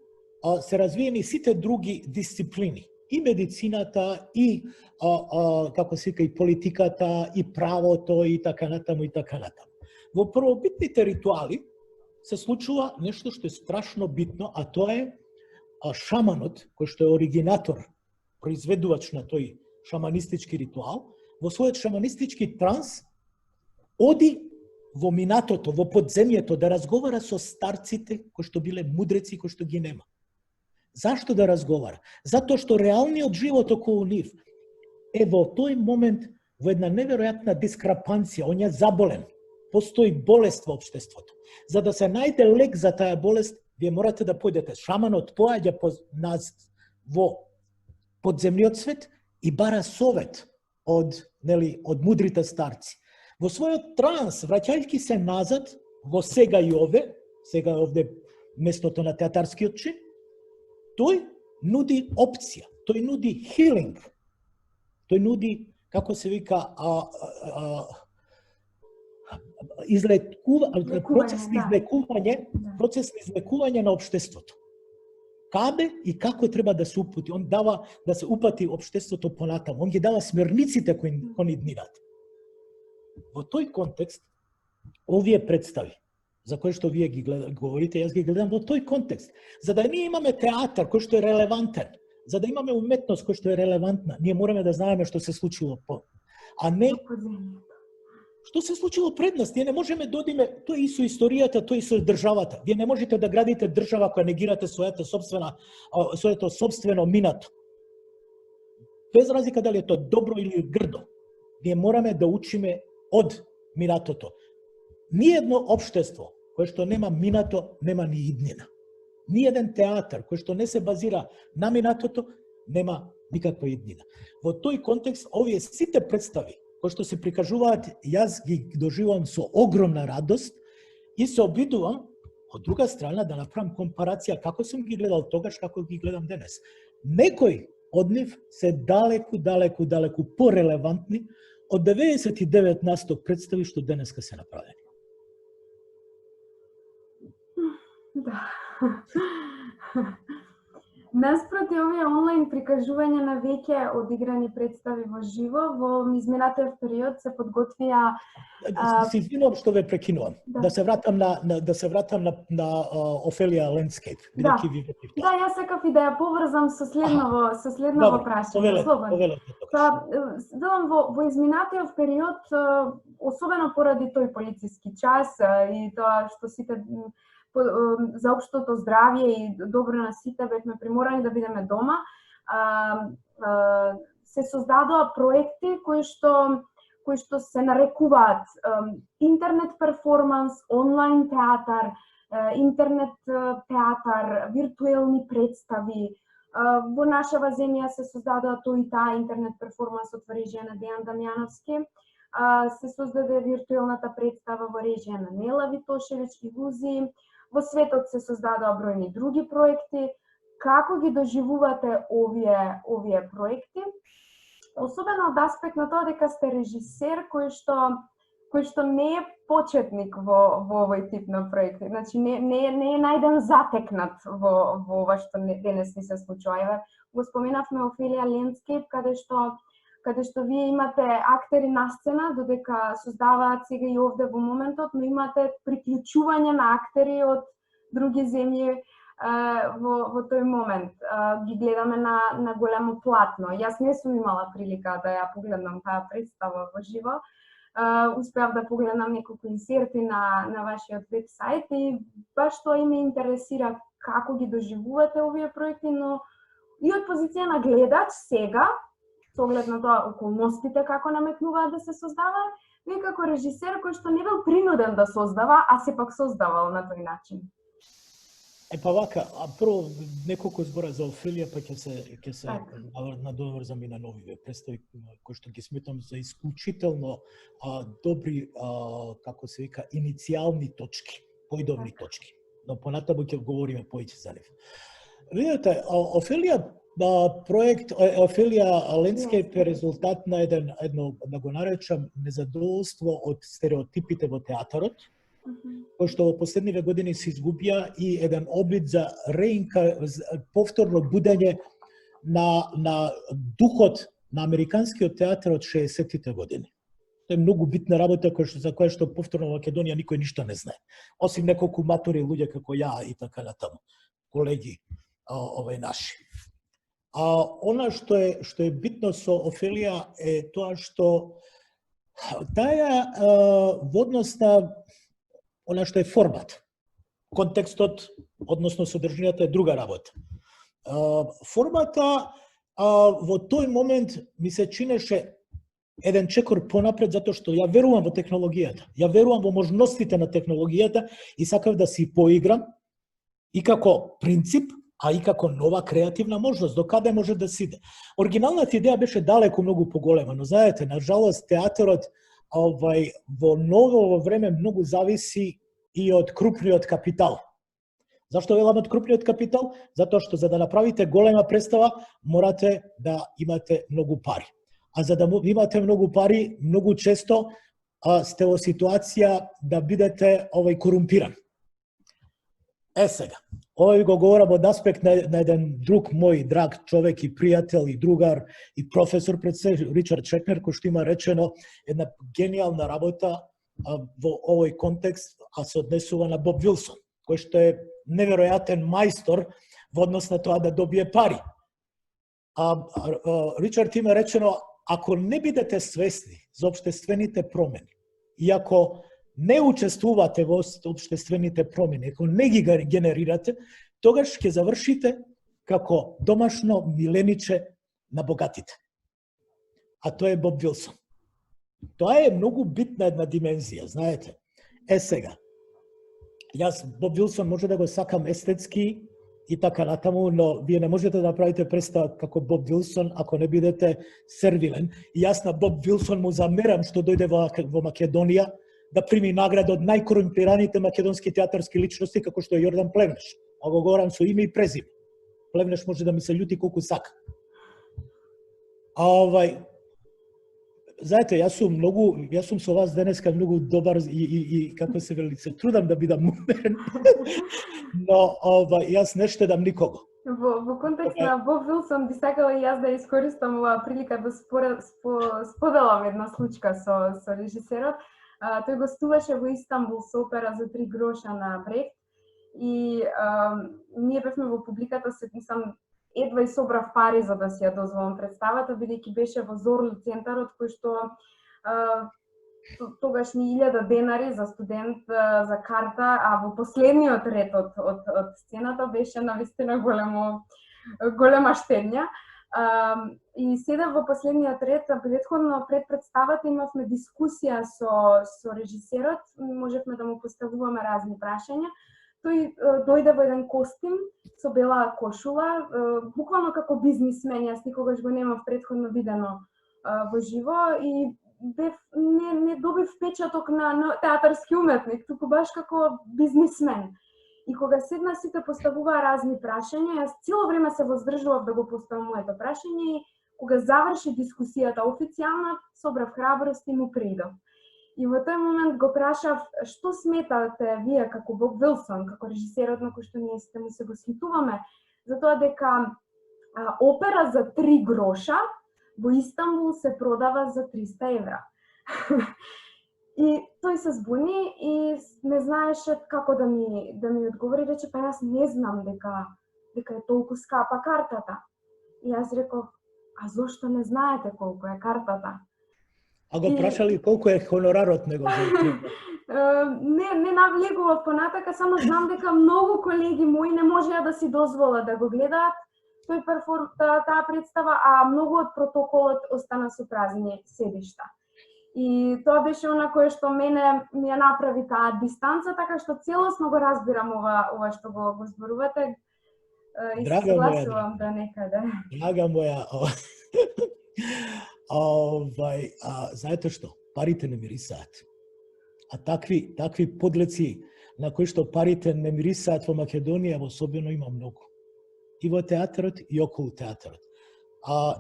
се развиени сите други дисциплини. И медицината, и како се вика, и политиката, и правото, и така натаму, и така натаму. Во првобитните ритуали се случува нешто што е страшно битно, а тоа е шаманот, кој што е оригинатор, произведувач на тој шаманистички ритуал, во својот шаманистички транс оди во минатото, во подземјето, да разговара со старците кои што биле мудреци, кои што ги нема. Зашто да разговара? Затоа што реалниот живот околу нив е во тој момент во една неверојатна дискрапанција, он е заболен, постои болест во општеството. За да се најде лек за таа болест, вие морате да појдете. Шаманот поаѓа во подземниот свет и бара совет од мудрите старци. Во својот транс, враќајќи се назад, во сега и овде местото на театарскиот чин, тој нуди опција, тој нуди хилинг, тој нуди, како се вика, процес на излекување на општеството. Каде и како треба да се упати? Он дава да се упати општеството понатаму. Он ги дава смерниците кои ни днират. Во тој контекст, овие представи за кои што вие ги говорите, јас ги гледам во тој контекст. За да ние имаме театар кој што е релевантен, за да имаме уметност која што е релевантна, ние мораме да знаеме што се случило а не што се случило пред нас. Ние не можеме да одиме, тоа и со историјата, тоа и со државата. Вие не можете да градите држава која негирате своето сопствено минато. Без разлика дали е тоа добро или грдо. Ние мораме да учиме од минатото. Ниедно општество кое што нема минато, нема ни иднина. Ниеден театар кој што не се базира на минатото, нема никаква иднина. Во тој контекст, овие сите представи кои што се прикажуваат, јас ги доживувам со огромна радост и се обидувам, од друга страна, да направам компарација како сум ги гледал тогаш, како ги гледам денес. Некои од нив се далеку порелевантни од 99% представи што денеска се направени. Да. Наспроти овие онлайн прикажувања на веќе одиграни представи во живо, во изминатиот период се подготвија... Се извинувам што ве прекинувам. Да се вратам на Офелија Landscape. Да, јас сакав и да ја поврзам со следново прашање. Во изминатиот период, особено поради тој полициски час и тоа што сите за општото здравје и добро на сите бевме приморани да бидеме дома, се создадоа проекти кои што се нарекуваат интернет перформанс, онлайн театар, интернет театар, виртуелни представи. Во нашава земја се создадоа тој и таа интернет перформанс од режија на Дејан Дамјановски. Се создаде виртуелната представа во режија на Нела Витошевиќ, Илузии. Во светот се создадоа бројни други проекти. Како ги доживувате овие проекти? Особено од аспект на тоа дека сте режисер кој што не е почетник во овој тип на проекти. Значи не е најден затекнат во ова што денес ни се случува. Го споменавме Офелија Landscape, каде што вие имате актери на сцена, додека создаваат сега и овде во моментот, но имате приклучување на актери од други земји во тој момент. Ги гледаме на големо платно. Јас не сум имала прилика да ја погледнам таа представа во живо. Успеав да погледнам неколку инсерти на вашиот вебсайт и баш тоа и ме интересира како ги доживувате овие проекти, но и од позиција на гледач сега, со оглед на тоа околностите како наметнуваат да се создава, вие како режисер кој што не бил принуден да создава, а сепак создавал на тој начин. Па вака, прво неколку збора за Офелија, па ќе се надоврзам и на новиве представи кои што ги сметам за исклучително добри, како се вика, иницијални точки, поидовни точки. Но понатаму ќе говориме повеќе за нив. Видете, Офелија проект Офелија Landscape е резултат на едно, да го наречам, незадоволство од стереотипите во театарот, кој што во последниве години се изгубија и еден облик за повторно будење на духот на американскиот театар од 60-тите години. Тоа е многу битна работа за која што повторно во Македонија никој ништо не знае. Осим неколку матури луѓе како ја и така натаму, колеги наши. Она што е битно со Офелија е тоа што таа во однос на она што е формат. Контекстот, односно содржината е друга работа. Формата во тој момент ми се чинеше еден чекор понапред, затоа што ја верувам во технологијата. Ја верувам во можностите на технологијата и сакав да си поиграм и како принцип, а и како нова креативна можност, до каде може да се иде. Оригиналната идеја беше далеку многу поголема, но знаете, на жалост театарот во ново време многу зависи и од крупниот капитал. Зашто велам од крупниот капитал? Затоа што за да направите голема представа, морате да имате многу пари. А за да имате многу пари, многу често сте во ситуација да бидете корумпиран. Сега, овој го говорам од аспект на еден друг мој драг човек и пријател и другар и професор пред се, Ричард Шекнер, кој што има речено една гениална работа во овој контекст, а се однесува на Боб Вилсон, кој што е неверојатен мајстор во однос на тоа да добие пари. Ричард има речено, ако не бидете свесни за општествените промени, и ако не учествувате во општествените промени, ако не ги генерирате, тогаш ќе завршите како домашно милениче на богатите. А тоа е Боб Вилсон. Тоа е многу битна една димензија, знаете. Сега, јас Боб Вилсон може да го сакам естетски и така натаму, но вие не можете да направите представа како Боб Вилсон ако не бидете сервилен. И јас на Боб Вилсон му замерам што дојде во Македонија да прими награда од најкорумпираните македонски театарски личности како што е Јордан Плевнеш. А го говорам со име и презиме. Плевнеш може да ми се љути колку сака. Знаете, јас сум со вас денеска многу добар и како се вели, се трудам да бидам умерен, но јас не штедам никого. Во контекст на Боб Вилсон би сакала и јас да искористам оваа прилика да споделам една случка со режисерот. Тој гостуваше во Истанбул со опера за 3 гроша на проект и ние бевме во публиката, се мислам, едва и собрав пари за да си ја дозволам представата, бидејќи беше во Зорлу центарот, кој што тогаш ни 1000 денари за студент за карта, а во последниот ред од сцената беше навистина голема штедња. И седев во последниот ред, претходно пред представата имавме дискусија со режисерот, можевме да му поставуваме разни прашања. Тој дојде во еден костим со бела кошула, буквално како бизнисмен, јас никогаш го немав претходно видено во живо и не добив впечаток на театарски уметник, туку баш како бизнисмен. И кога седна сите поставуваа разни прашања, јас цело време се воздржував да го поставам моето прашање и кога заврши дискусијата официјална, собрав храброст и му придов. И во тој момент го прашав што сметате вие како Боб Вилсон, како режисерот на кој што ние сите му се го слитуваме, за тоа дека опера за 3 гроша во Истанбул се продава за 300 евра. И тој се збуни и не знаеше како да ми одговори, рече па јас не знам дека е толку скапа картата. И јас реков, а зошто не знаете колку е картата? А го прашали колку е хонорарот него за три? Не навлегував понатака, само знам дека многу колеги мои не можеа да си дозволат да го гледаат таа представа, а многу од протоколот остана со празни седишта. И тоа беше она кое што мене ми ја направи таа дистанца, така што целосно го разбирам ова што го зборувате. И се согласувам да некаде. Драга моја, знаете што? Парите не мирисаат. А такви подлеци на кои што парите не мирисаат во Македонија, особено има многу. И во театарот, и околу театарот.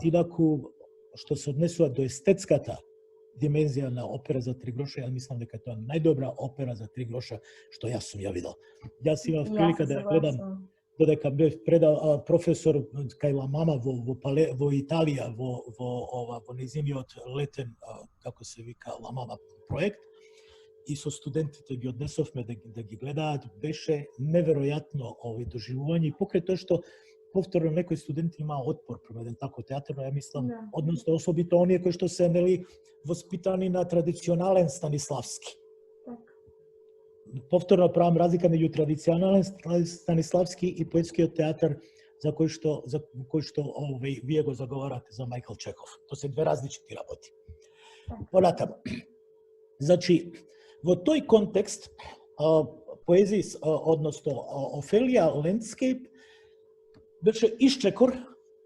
Инаку, што се однесува до естетската димензија на опера за 3 гроша, ја мислам дека тоа е најдобра опера за 3 гроша што јас сум ја видел. Јас имав прилика да ја гледам додека бев професор кај Ла Мама во Италија во нејзиниот летен, како се вика, Ла Мама проект, и со студентите ги однесовме да ги гледаат. Беше неверојатно доживување, покрај тоа што повторно некои студенти имаа отпор према еден тако театар, но ја мислам, односно особито оние кои што се воспитани на традиционален Станиславски. Повторно правам разлика меѓу традиционален Станиславски и поетскиот театар за кој што вие го заговарате за Мајкл Чеков. Тоа се две различни работи. Понатаму. Значи, во тој контекст поезија, односно Офелија Landscape беше исчекор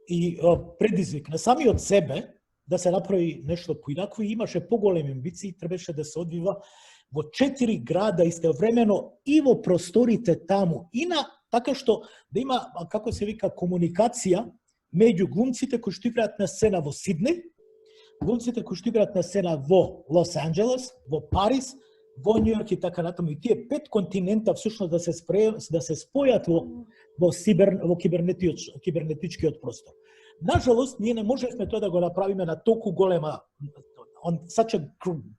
и предизвик на самиот себе да се направи нешто поинакво и имаше поголеми амбиции, требаше да се одвива во 4 града истовремено и во просторите таму, и на така што да има, како се вика, комуникација меѓу глумците кои што играат на сцена во Сиднеј, глумците кои што играат на сцена во Лос Анџелес, во Париз, во Њу Јорк и така натаму, и тие 5 континента всушност да се спојат во кибернетичкиот простор. Нажалост, ние не можевме тоа да го направиме на толку голема, on such a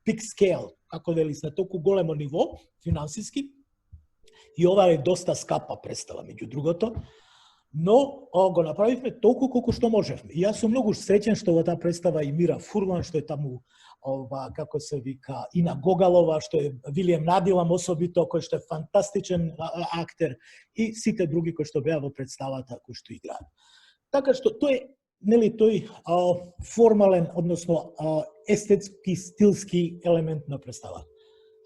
big scale, како вели, на толку големо ниво, финансиски, и ова е доста скапа представа, меѓу другото, но го направивме толку колку што можевме. И јас сум многу среќен што во таа представа и Мира Фурлан, што е таму, како се вика, Ина Гогалова, што е Вилијам Надилам особито, кој што е фантастичен актер, и сите други кои што беа во представата, кои што играат. Така што тој тој формален, односно естетски, стилски елемент на представата.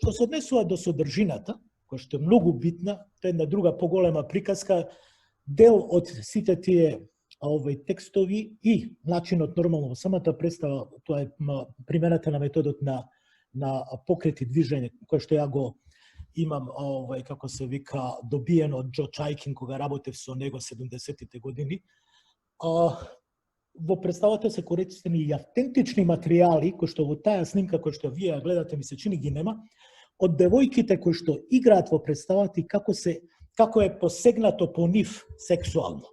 Што се однесува до содржината, која што е многу битна, тоа е една друга поголема приказка, дел од сите тие текстови и начинот нормално во самата представа, тоа е примената на методот на покрет и движење, кој што ја го имам, како се вика, добиено од Џо Чајкин, кога работев со него 70-тите години. Во представата се користени и автентични материјали, кои што во таа снимка кој што вие ја гледате, ми се чини ги нема, од девојките кои што играат во представата и како е посегнато по нив сексуално.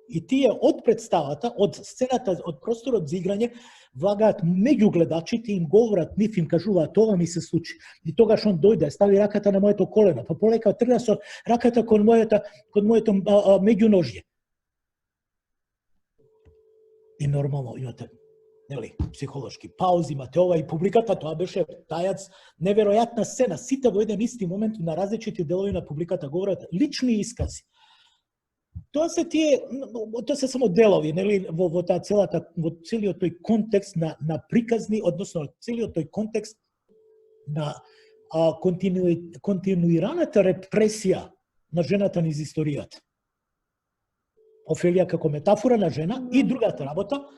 И тие од представата, од сцената, од просторот за играње, влагаат меѓу гледачите, им говорат нив, им кажуваат ова ми се случи. И тогаш он дојде, стави раката на моето колено, па полека тргна со раката кон моето меѓуножје. И нормално имате, психолошки паузи, имате ова и публиката, тоа беше тајац, неверојатна сцена. Сите во еден исти момент на различити делови на публиката говорат лични искази. Тоа се само делови, во таа во целиот тој контекст на приказни, односно целиот тој контекст на континуираната репресија на жената низ историјата. Офелија како метафора на жена и другата работа,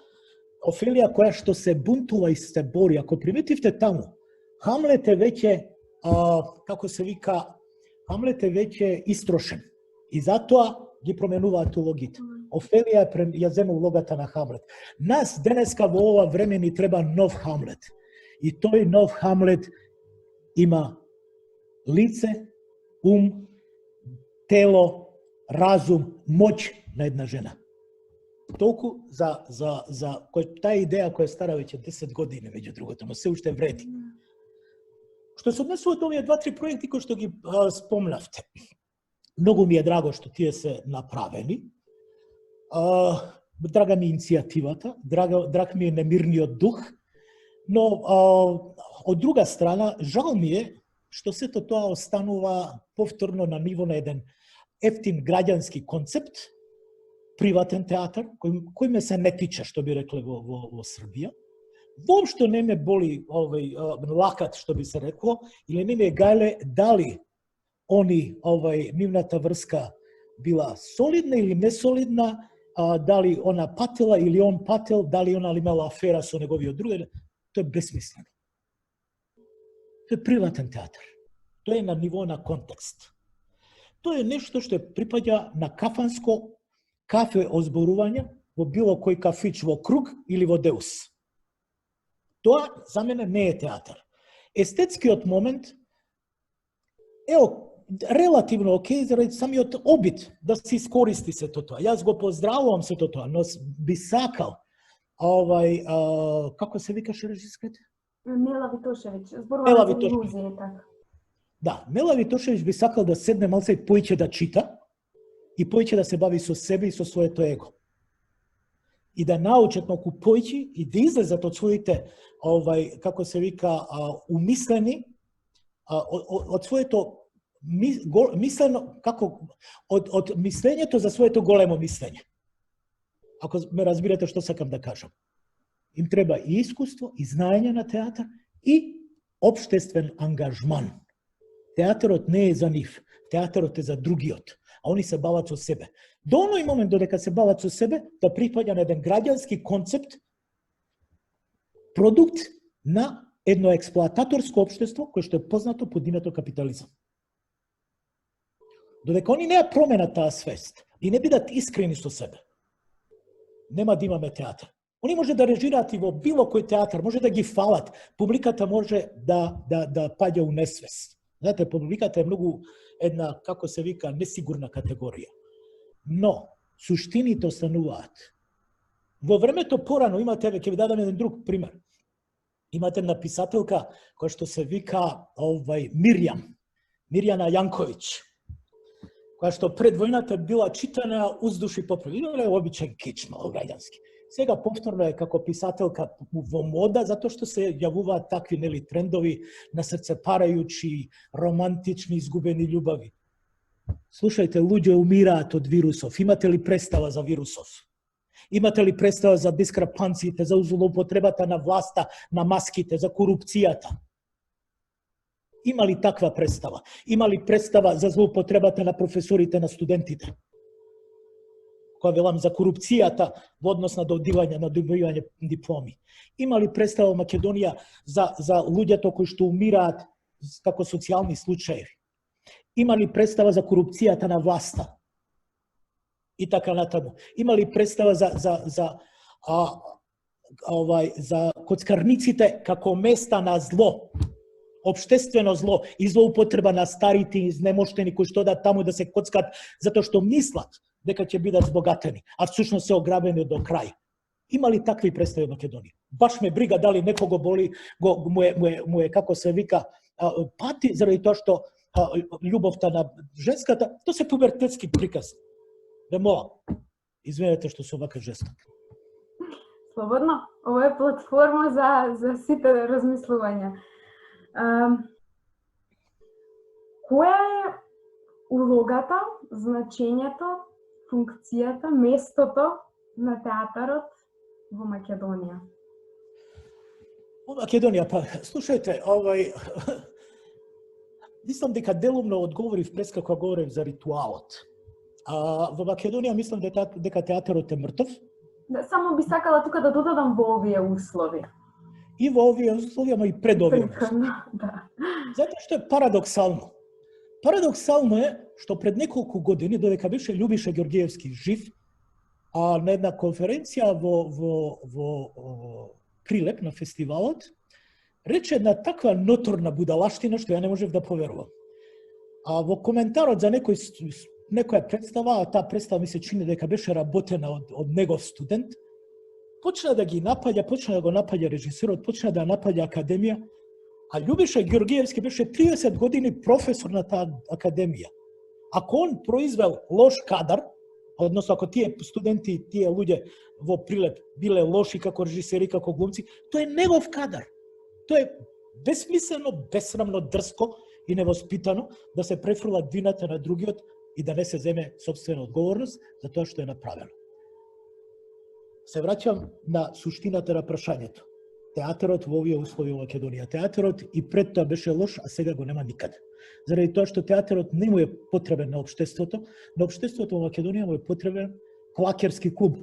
Офелија која што се бунтува и се бори. Ако приметивте таму, Хамлет е веќе, како се вика, Хамлет е веќе истрошен. И затоа ги променуваат улогите. Офелија ја зема улогата на Хамлет. Нас денеска во ова време ни треба нов Хамлет. И тој нов Хамлет има лице, ум, тело, разум, моќ на една жена. Толку за таа идеја која стара веќе 10 години, меѓу другото, но се уште вреди. Што се однесува до овие 2-3 проекти кои што ги спомнавте, многу ми е драго што тие се направени. Драга ми иницијативата, драг ми е немирниот дух, но од друга страна, жал ми е што сето тоа останува повторно на ниво на еден ефтин граѓански концепт, приватен театар, кој ме се не тича, што би рекле во Србија. Воопшто не ме боли лакат, што би се рекло, или не ме гајле дали нивната врска била солидна или несолидна, дали она патела или он пател, дали она имала афера со неговиот друг, тоа е безсмислено. Тоа е приватен театар. Тоа е на ниво на контекст. Тоа е нешто што припаѓа на кафе озборување во било кој кафич во Круг или во Деус. Тоа за мене не е театар. Естетскиот момент е релативно окей заради самиот обид да се искористи сето тоа. Јас го поздравувам сето тоа, но би сакал како се викаше режисерката? Мела Витошевиќ, зборува за илузија, така. Да, Мела Витошевиќ би сакал да седне малце и поиќе да чита и поиќе да се бави со себе и со своето его. И да научат малку поиќе и да излезат од своите, како се вика, умислени, од своето мислено, од мислењето за своето големо мислење. Ако ме разбирате што сакам да кажам. Им треба и искуство, и знаење на театар, и општествен ангажман. Театарот не е за нив, театарот е за другиот, а они се бават со себе. До оној момент додека се бават со себе, да припаѓа на еден граѓански концепт, продукт на едно експлоататорско општество кој што е познато под името капитализам. Додека они не ја променат таа свест и не бидат искрени со себе, нема да имаме театар. Они може да режираат и во било кој театар, може да ги фалат, публиката може да паѓа у несвест. Знаете, публиката е многу една, како се вика, несигурна категорија. Но, суштините остануваат. Во времето порано имате, ќе ви дадам еден друг пример. Имате една писателка која што се вика Мирјана Јанковиќ, која што пред војната била читана уздуш и поправи. Или обичен кич, мало граѓански. Сега повторно е како писателка во мода, затоа што се јавуваат такви трендови на срцепарајучи, романтични, изгубени љубави. Слушајте, луѓе умираат од вирусов. Имате ли представа за вирусов? Имате ли представа за дискрапанциите, за злоупотребата на власта, на маските, за корупцијата? Има ли таква представа? Има ли представа за злоупотребата на професорите, на студентите? Кога велам за корупцијата во однос на добивање дипломи. Има ли представа во Македонија за луѓето кои што умираат како социјални случаи? Има ли представа за корупцијата на власта? И така натаму. Има ли представа за коцкарниците како места на зло, општествено зло и злоупотреба на старите и изнемоштени кои што одат таму да се коцкат затоа што мислат дека ќе бидат збогатени, а всушност се ограбени до крај? Има ли такви представи во Македонија? Баш ме брига дали некого боли, му е како се вика, пати заради тоа што љубовта на женската, тоа се пубертетски приказ. Ве молам, извинете што се вака жесток. Слободно. Ова е платформа за сите размислувања. Која е улогата, значењето, функцијата, местото на театарот во Македонија? Во Македонија, па, слушајте, мислам дека делумно одговорив преска кога говорев за ритуалот. Во Македонија мислам дека театарот е мртов. Само би сакала тука да додадам во овие услови. И во овие услови, ама и пред овие услови. Да. Затоа што е парадоксално. Парадоксално е што пред неколку години, додека беше Љубиша Ѓоргиевски жив, на една конференција во Прилеп на фестивалот, рече една таква ноторна будалаштина што ја не можев да поверувам. Во коментарот за некоја представа, таа представа ми се чини дека беше работена од негов студент, почна да ги напаѓа, почна да го напаѓа режисерот, почна да напаѓа академија, а Љубиша Ѓоргиевски беше 30 години професор на таа академија. Ако он произвел лош кадар, односно ако тие студенти, тие луѓе во Прилеп биле лоши како режисери, како глумци, тоа е негов кадар. Тоа е безсмислено, безсрамно, дрско и невоспитано да се префрлат вината на другиот и да не се земе сопствена одговорност за тоа што е направено. Се враќам на суштината на прашањето. Театарот во овие услови во Македонија. Театарот и пред тоа беше лош, а сега го нема никаде. Заради тоа што театарот не му е потребен на општеството во Македонија му е потребен клакерски клуб.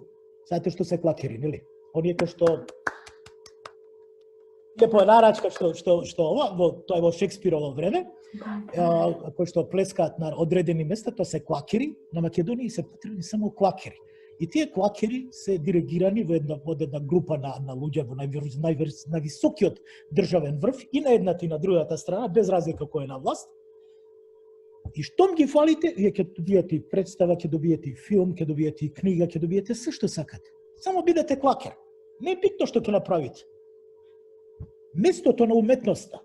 Знаете што се клакери, нели? Оние кои што лепо е нарачка што ова, тоа е во Шекспирово време, кои што плескаат на одредени места, тоа се клакери. На Македонија се потребни само клакери. И тие клакери се диригирани во една група на луѓе во највисокиот државен врв и на едната и на другата страна, без разлика кој е на власт. И штом ги фалите, вие ќе добиете и представа, ќе добиете и филм, ќе добиете и книга, ќе добиете се што сакате. Само бидете клакер. Не е битно што ќе направите. Местото на уметноста,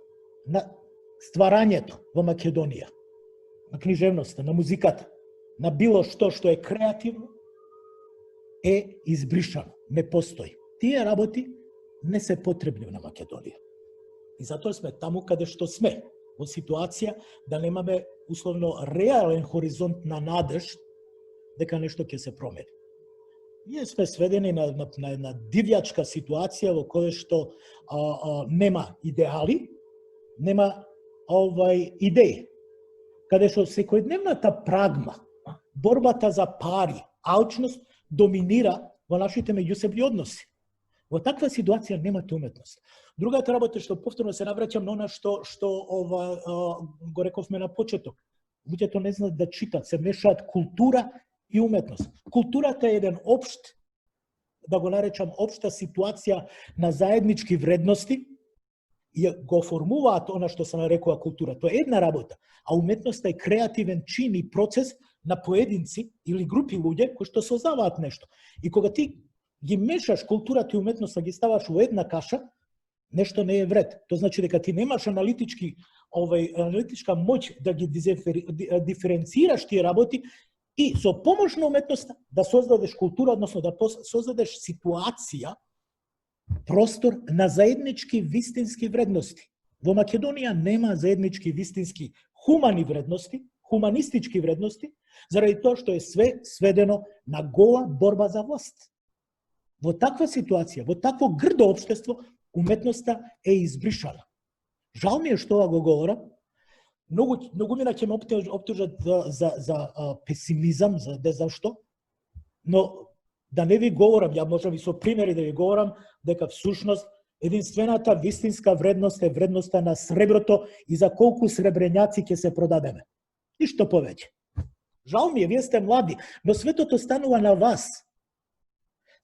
на стварањето во Македонија, на книжевноста, на музиката, на било што е креативно, е избришано, не постои. Тие работи не се потребни на Македонија. И затоа сме таму каде што сме, во ситуација да немаме условно реален хоризонт на надеж дека нешто ќе се промени. Ние сме сведени на една дивјачка ситуација во која што нема идеали, нема идеи. Каде што секојдневната прагма, борбата за пари, алчност доминира во нашите меѓусебни односи. Во таква ситуација немате уметност. Другата работа што повторно се навраќам на она што го рековме на почеток. Луѓето не знаат да читат, се мешаат култура и уметност. Културата е еден општ, да го наречам општа ситуација на заеднички вредности и го формуваат она што се нарекува култура. Тоа е една работа, а уметноста е креативен чин и процес на поединци или групи луѓе кои што создаваат нешто. И кога ти ги мешаш културата и уметноста, ги ставаш во една каша, нешто не е вред. Тоа значи дека ти немаш аналитичка моќ да ги диференцираш тие работи и со помош на уметноста да создадеш култура, односно да создадеш ситуација, простор на заеднички вистински вредности. Во Македонија нема заеднички вистински хумани вредности, хуманистички вредности, заради тоа што е све сведено на гола борба за власт. Во таква ситуација, во такво грдо општество, уметноста е избришана. Жал ми е што ова го говорам. Многу мина ќе ме оптужат за песимизам, за не знам што, но да не ви говорам, ја можам и со примери да ви говорам, дека всушност единствената вистинска вредност е вредноста на среброто и за колку сребрењаци ќе се продадеме. Ништо повеќе. Жал ми е, вие сте млади, но светото станува на вас.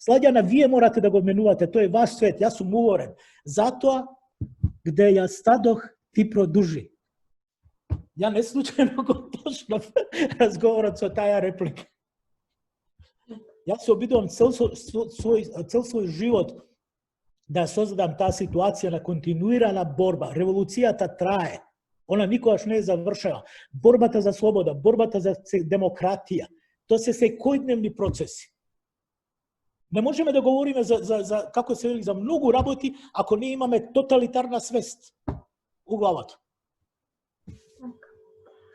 Сладјана, вие морате да го менувате, тој е ваш свет, јас сум уворен. Затоа, где ја стадох, ти продужи. Ја не случајно го почнав разговорот со таја реплика. Јас се обидувам цел свој живот да создадам таа ситуација на континуирана борба. Револуцијата трае. Она никогаш не е завршена. Борбата за слобода, борбата за демократија, тоа се секојдневни процеси. Не можеме да говориме за како се вели, за многу работи, ако не имаме тоталитарна свест у главата.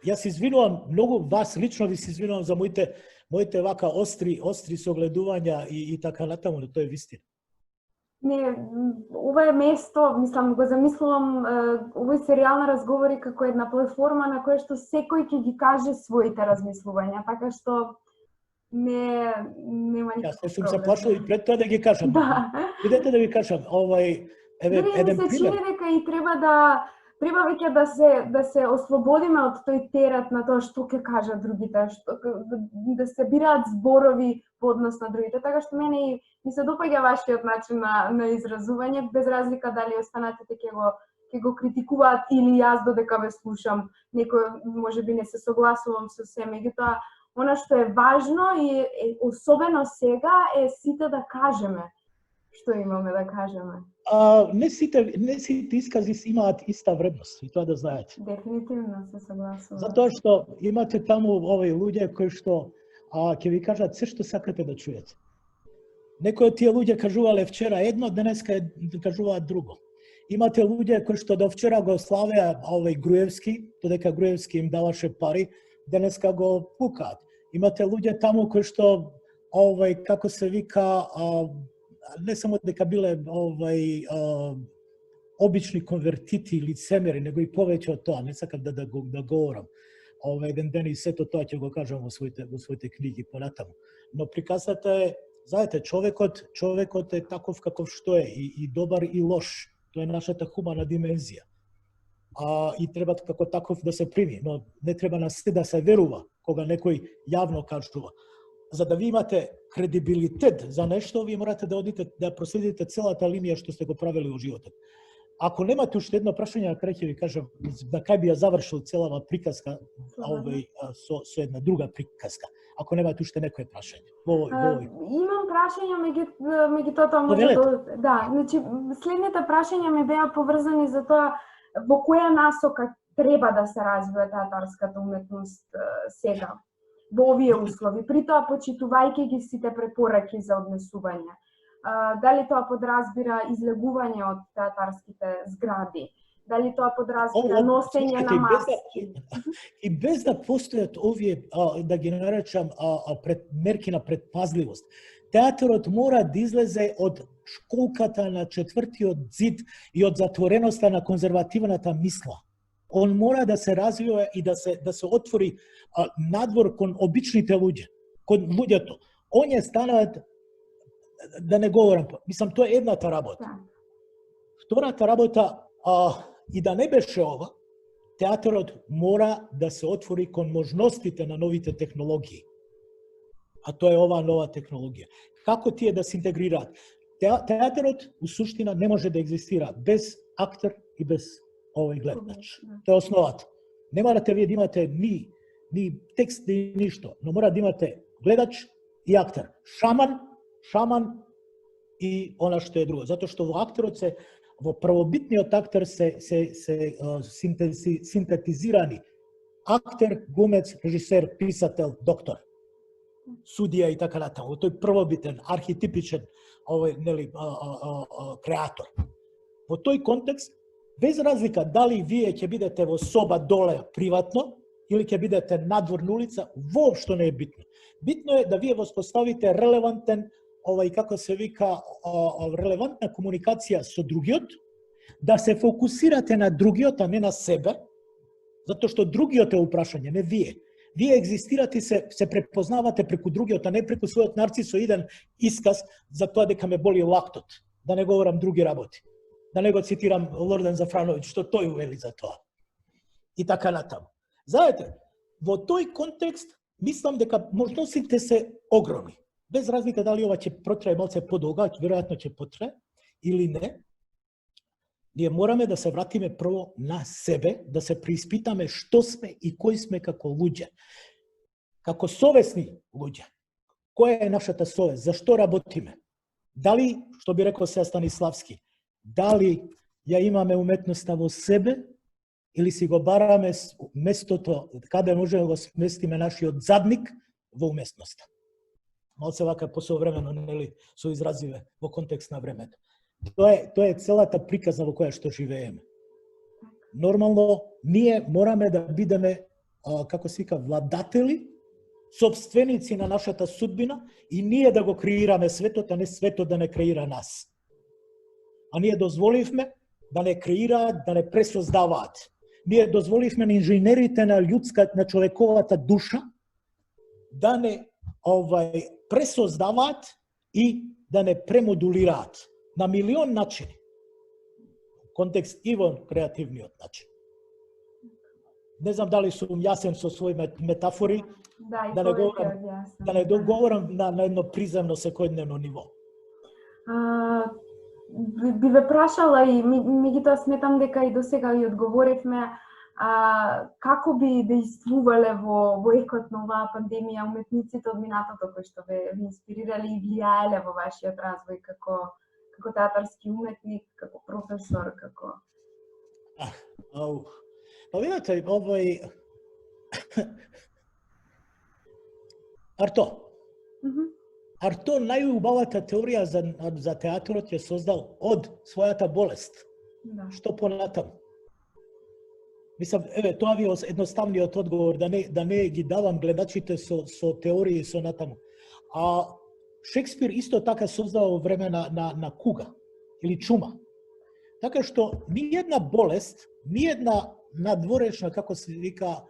Јас извинувам многу, вас лично ви се извинувам за моите вака остри согледувања и така натаму, но тоа е вистина. Не, ова е место, мислам, го замислувам овој серијал на разговори како една платформа на која што секој ќе ги каже своите размислувања, така што нема никаков проблем. Јас сум се плашал и пред тоа да ги кажам. Да. Видете да ви кажам, еден пример. Се пример. чини дека и треба веќе да се ослободиме од тој терет на тоа што ќе кажат другите, да се бираат зборови по однос на другите, така што мене ми се допаѓа вашиот начин на изразување, без разлика дали останатите ќе го критикуваат или јас додека ве слушам, некој можеби не се согласувам со се, меѓутоа она што е важно и особено сега е сите да кажеме што имаме да кажеме. Не сите искази имаат иста вредност, и тоа да знаете. Дефинитивно се согласувам. Затоа што имате таму овој луѓе кои што ќе ви кажат се што сакате да чуете. Некои од тие луѓе кажувале вчера едно, денеска кажуваат друго. Имате луѓе кои што до вчера го славеа Груевски, додека Груевски им даваше пари, денеска го пукаат. Имате луѓе таму кои што како се вика, не само дека биле обични конвертити, лицемери, него и повеќе од тоа, не сакам да говорам. Еден ден и сето тоа ќе го кажам во своите книги понатаму. Но приказната е, знаете, човекот е таков каков што е, и добар и лош. Тоа е нашата хумана димензија. И треба како таков да се прими, но не треба на се да се верува кога некој јавно кажува. За да ви имате кредибилитет за нешто, вие морате да одите да проследите целата линија што сте го правили во животот. Ако немате уште едно прашање, на крај ќе ви кажам на кај би ја завршил целава приказка со една друга приказка. Ако немате уште некое прашање. Имам прашања, меѓутоа тоа може да, значи следните прашања ми беа поврзани за тоа во која насока треба да се развива театарската уметност сега во овие услови, при тоа почитувајќи ги сите препораки за однесување. Дали тоа подразбира излегување од театарските згради, дали тоа подразбира носење на маски. И без да постојат овие, да ги наречам, мерки на предпазливост, театарот мора да излезе од школката на четвртиот зид и од затвореноста на конзервативната мисла. Он мора да се развива и да се отвори надвор кон обичните луѓе, кон луѓето. Оние станаат, да не говорам, мислам, тоа е едната работа. Втората работа, и да не беше ова, театарот мора да се отвори кон можностите на новите технологии. А тоа е оваа нова технологија. Како тие да се интегрираат? Театарот, у суштина, не може да екзистира без актер и без овој гледач. Тоа е основата. Не морате вие да имате ни текст, ни ништо, но мора да имате гледач и актер. Шаман и она што е друго. Затоа што во актерот се во првобитниот актер се синтетизирани актер, глумец, режисер, писател, доктор, судија и така натаму. Тој првобитен, архетипичен креатор. Во тој контекст, без разлика дали вие ќе бидете во соба доле приватно или ќе бидете надвор на улица, воопшто не е битно. Битно е да вие воспоставите релевантен, како се вика, релевантна комуникација со другиот, да се фокусирате на другиот, а не на себе, затоа што другиот е упрашање, не вие. Вие екзистирате и се препознавате преку другиот, а не преку својот нарцисоиден исказ за тоа дека ме боли лактот, да не говорам други работи. Да не го цитирам Лордан Зафрановиќ, што тој увели за тоа. И така натаму. Знаете, во тој контекст, мислам дека можностите се огромни. Без разлика дали ова ќе протрае малце подолга, веројатно ќе потрае или не, ние мораме да се вратиме прво на себе, да се преиспитаме што сме и кои сме како луѓе. Како совесни луѓе. Која е нашата совест? Зашто работиме? Дали, што би рекол сега Станиславски, дали ја имаме уметноста во себе или си го бараме местото каде може да го сместиме нашиот задник во уметноста? Малце вака посовремено, нели, со изразиве во контекст на времето. Тоа е целата приказна во која што живееме. Нормално, ние мораме да бидеме, како се вика, владатели, собственици на нашата судбина и ние да го креираме светот, а не светот да не креира нас. А ние дозволивме да не креираат, да не пресоздаваат. Ние дозволивме на инженерите на на човековата душа да не пресоздаваат и да не премодулираат на милион начини. Контекст и во креативниот начин. Не знам дали сум јасен со своји метафори, да не договорам на едно приземно секојдневно ниво. Би ве прашала и меѓутоа сметам дека и досега и одговоривме, како би действувале во екот на оваа пандемија уметниците од минатото кои што ве инспирирале и влијаеле во вашиот развој како театарски уметник, како професор, како... Па видите, Арто најубавата теорија за театарот ја создал од својата болест. Да. Што понатаму? Мислам, тоа ви е едноставниот одговор, да не ги давам гледачите со теории со натаму. Шекспир исто така создава во време на куга или чума. Така што ни една болест, ни една надворешна, како се вика,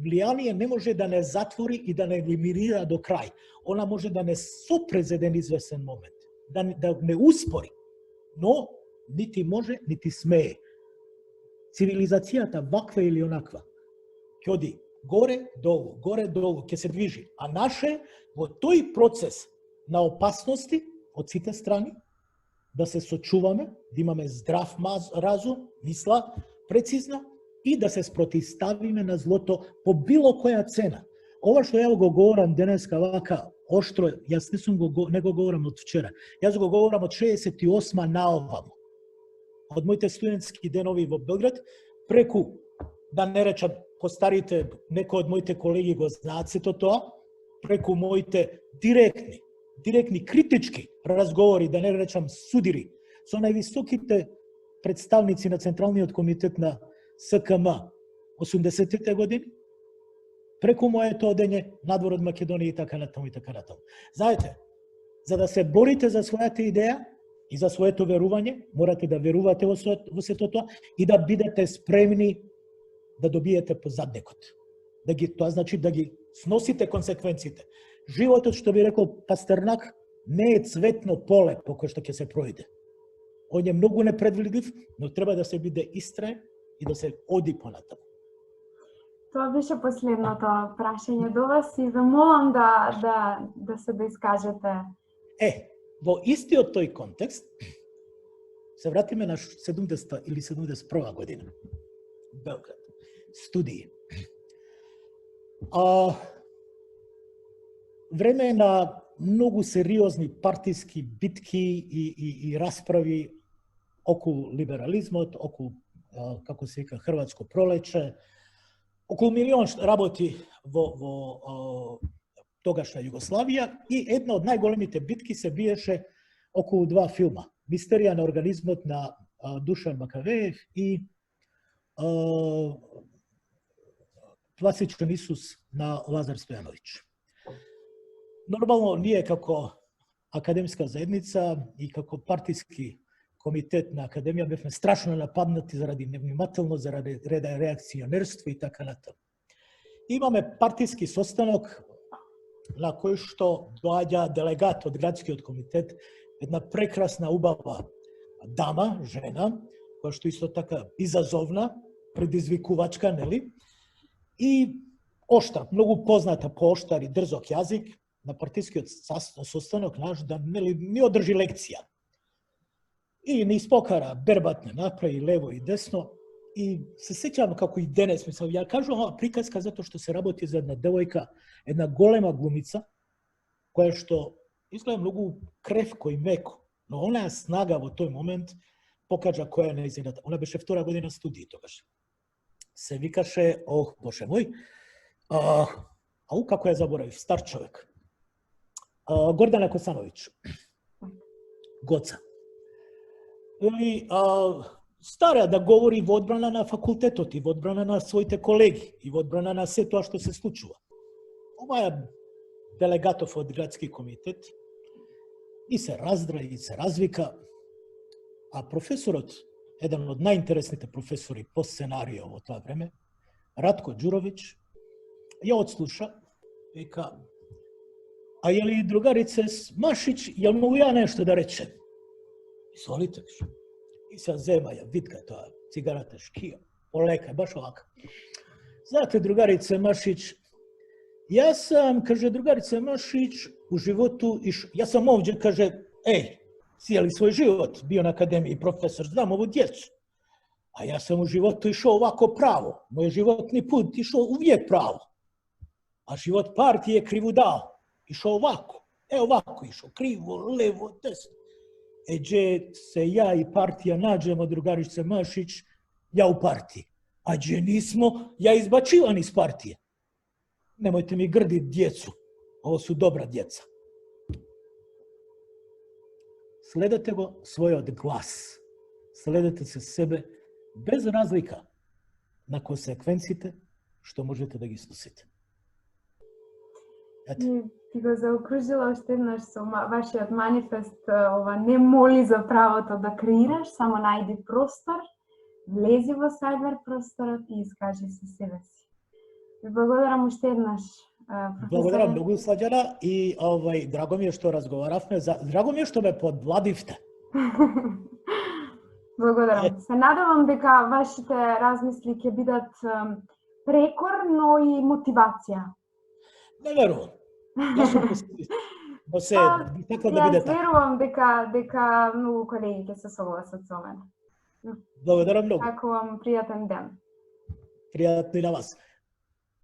влијание не може да не затвори и да не елиминира до крај. Она може да не сопре за еден известен момент, да не успори, но нити може, нити смее. Цивилизацијата ваква или онаква ќе оди горе, долу, ќе се движи. А наше во тој процес на опасности од сите страни да се сочуваме, да имаме здрав разум, мисла прецизна и да се спротивставиме на злото по било која цена. Ова што ја го говорам денеска вака оштро, јас не го говорам од вчера. Јас го говорам од 68 наоваму. Од моите студентски денови во Белград, преку, да не речам, постарите, некои од моите колеги го знаат сето тоа, преку моите директни критички разговори, да не речам судири, со највисоките представници на Централниот комитет на СКМ 80-тите години, преку моето одење надвор од Македонија и така натаму и така натаму. Знаете, за да се борите за својата идеја и за своето верување, морате да верувате во сето тоа и да бидете спремни да добиете по задникот. Тоа значи да ги сносите консеквенциите. Животот, што би рекол Пастернак, не е цветно поле по кој што ќе се пројде. Он е многу непредвидлив, но треба да се биде истраен и да се оди понатаму. Тоа беше последното прашање до вас и ве молам да се искажете. Во истиот тој контекст, се вратиме на 70 или 71 година. Белград. Студии. Време на многу сериозни партиски битки и расправи околу либерализмот, околу, како се вика, Хрватско пролече, околу милион работи во тогашна Југославија и една од најголемите битки се биеше околу два филма. Мистерија на организмот на Душан Макавеев и Пластичен Исус на Лазар Стојановиќ. Нормално, ние како академска заедница и како партиски комитет на Академија бевме страшно нападнати заради невнимателно, заради реакционерство и така натаму. Имаме партиски состанок на кој што доаѓа делегат од градскиот комитет, една прекрасна, убава дама, жена, која што исто така изазовна, предизвикувачка, нели? И оштар, многу позната по оштар и дрзок јазик на партискиот состанок наш да ни одржи лекција. И не испокара, бербат не направи лево и десно. И се сеќавам како и денес, мислам, ја кажувам приказка затоа што се работи за една девојка, една голема глумица, која што изгледа многу кревко и меко, но онаа снага во тој момент покажа која е нејзината. Она беше втора година студии тогаш. Се викаше, Боже мој, како ја заборавив, стар човек. Гордана Косановиќ. Гоца. Или стара да говори во одбрана на факултетот и во одбрана на своите колеги и во одбрана на се тоа што се случува. Ова е делегатов од градски комитет и се раздра и се развика, а професорот, еден од најинтересните професори по сценарио во тоа време, Радко Ѓуровиќ, ја отслуша, вика, а је ли другарице Машич, јел могу ја нешто да речем? Изволите, и се зема ја витка тоа, цигарата шкија, полека, баш овака. Знаете, другарице Машич, јас сам, каже другарице Машич, у животу, јас сам овде, каже, цијели свој живот био на академија професор, знам ову дјецу. А јас сам у животу ишо овако право. Мој животни пут ишо увијек право. А живот партија е кривудал. Ишо овако. Овако ишо, криво, лево, десно. Дже се ја и партија наđemo, другарице Машич, ја у партија. А дже нисмо, ја избачиван из партија. Немојте ми грдит дјецу. Ово су добра дјеца. Следете го својот глас. Следете се себе без разлика на консеквенците што можете да ги сносите. Ти го заокружила уште еднаш со вашиот манифест, ова не моли за правото да креираш, само најди простор, влези во сајбер просторот и искажи се себе си. Ви благодарам уште еднаш, професоре. Благодарам многу, Сладјана, и драго ми е што разговаравме, драго ми е што ме подвладивте. Благодарам. Се надевам дека вашите размисли ќе бидат прекор, но и мотивација. Не верувам. Јас сум песимист. Но се така да биде така. Јас верувам дека многу колеги ќе се согласат со мене. Благодарам многу. Сакувам пријатен ден. Пријатно и на вас.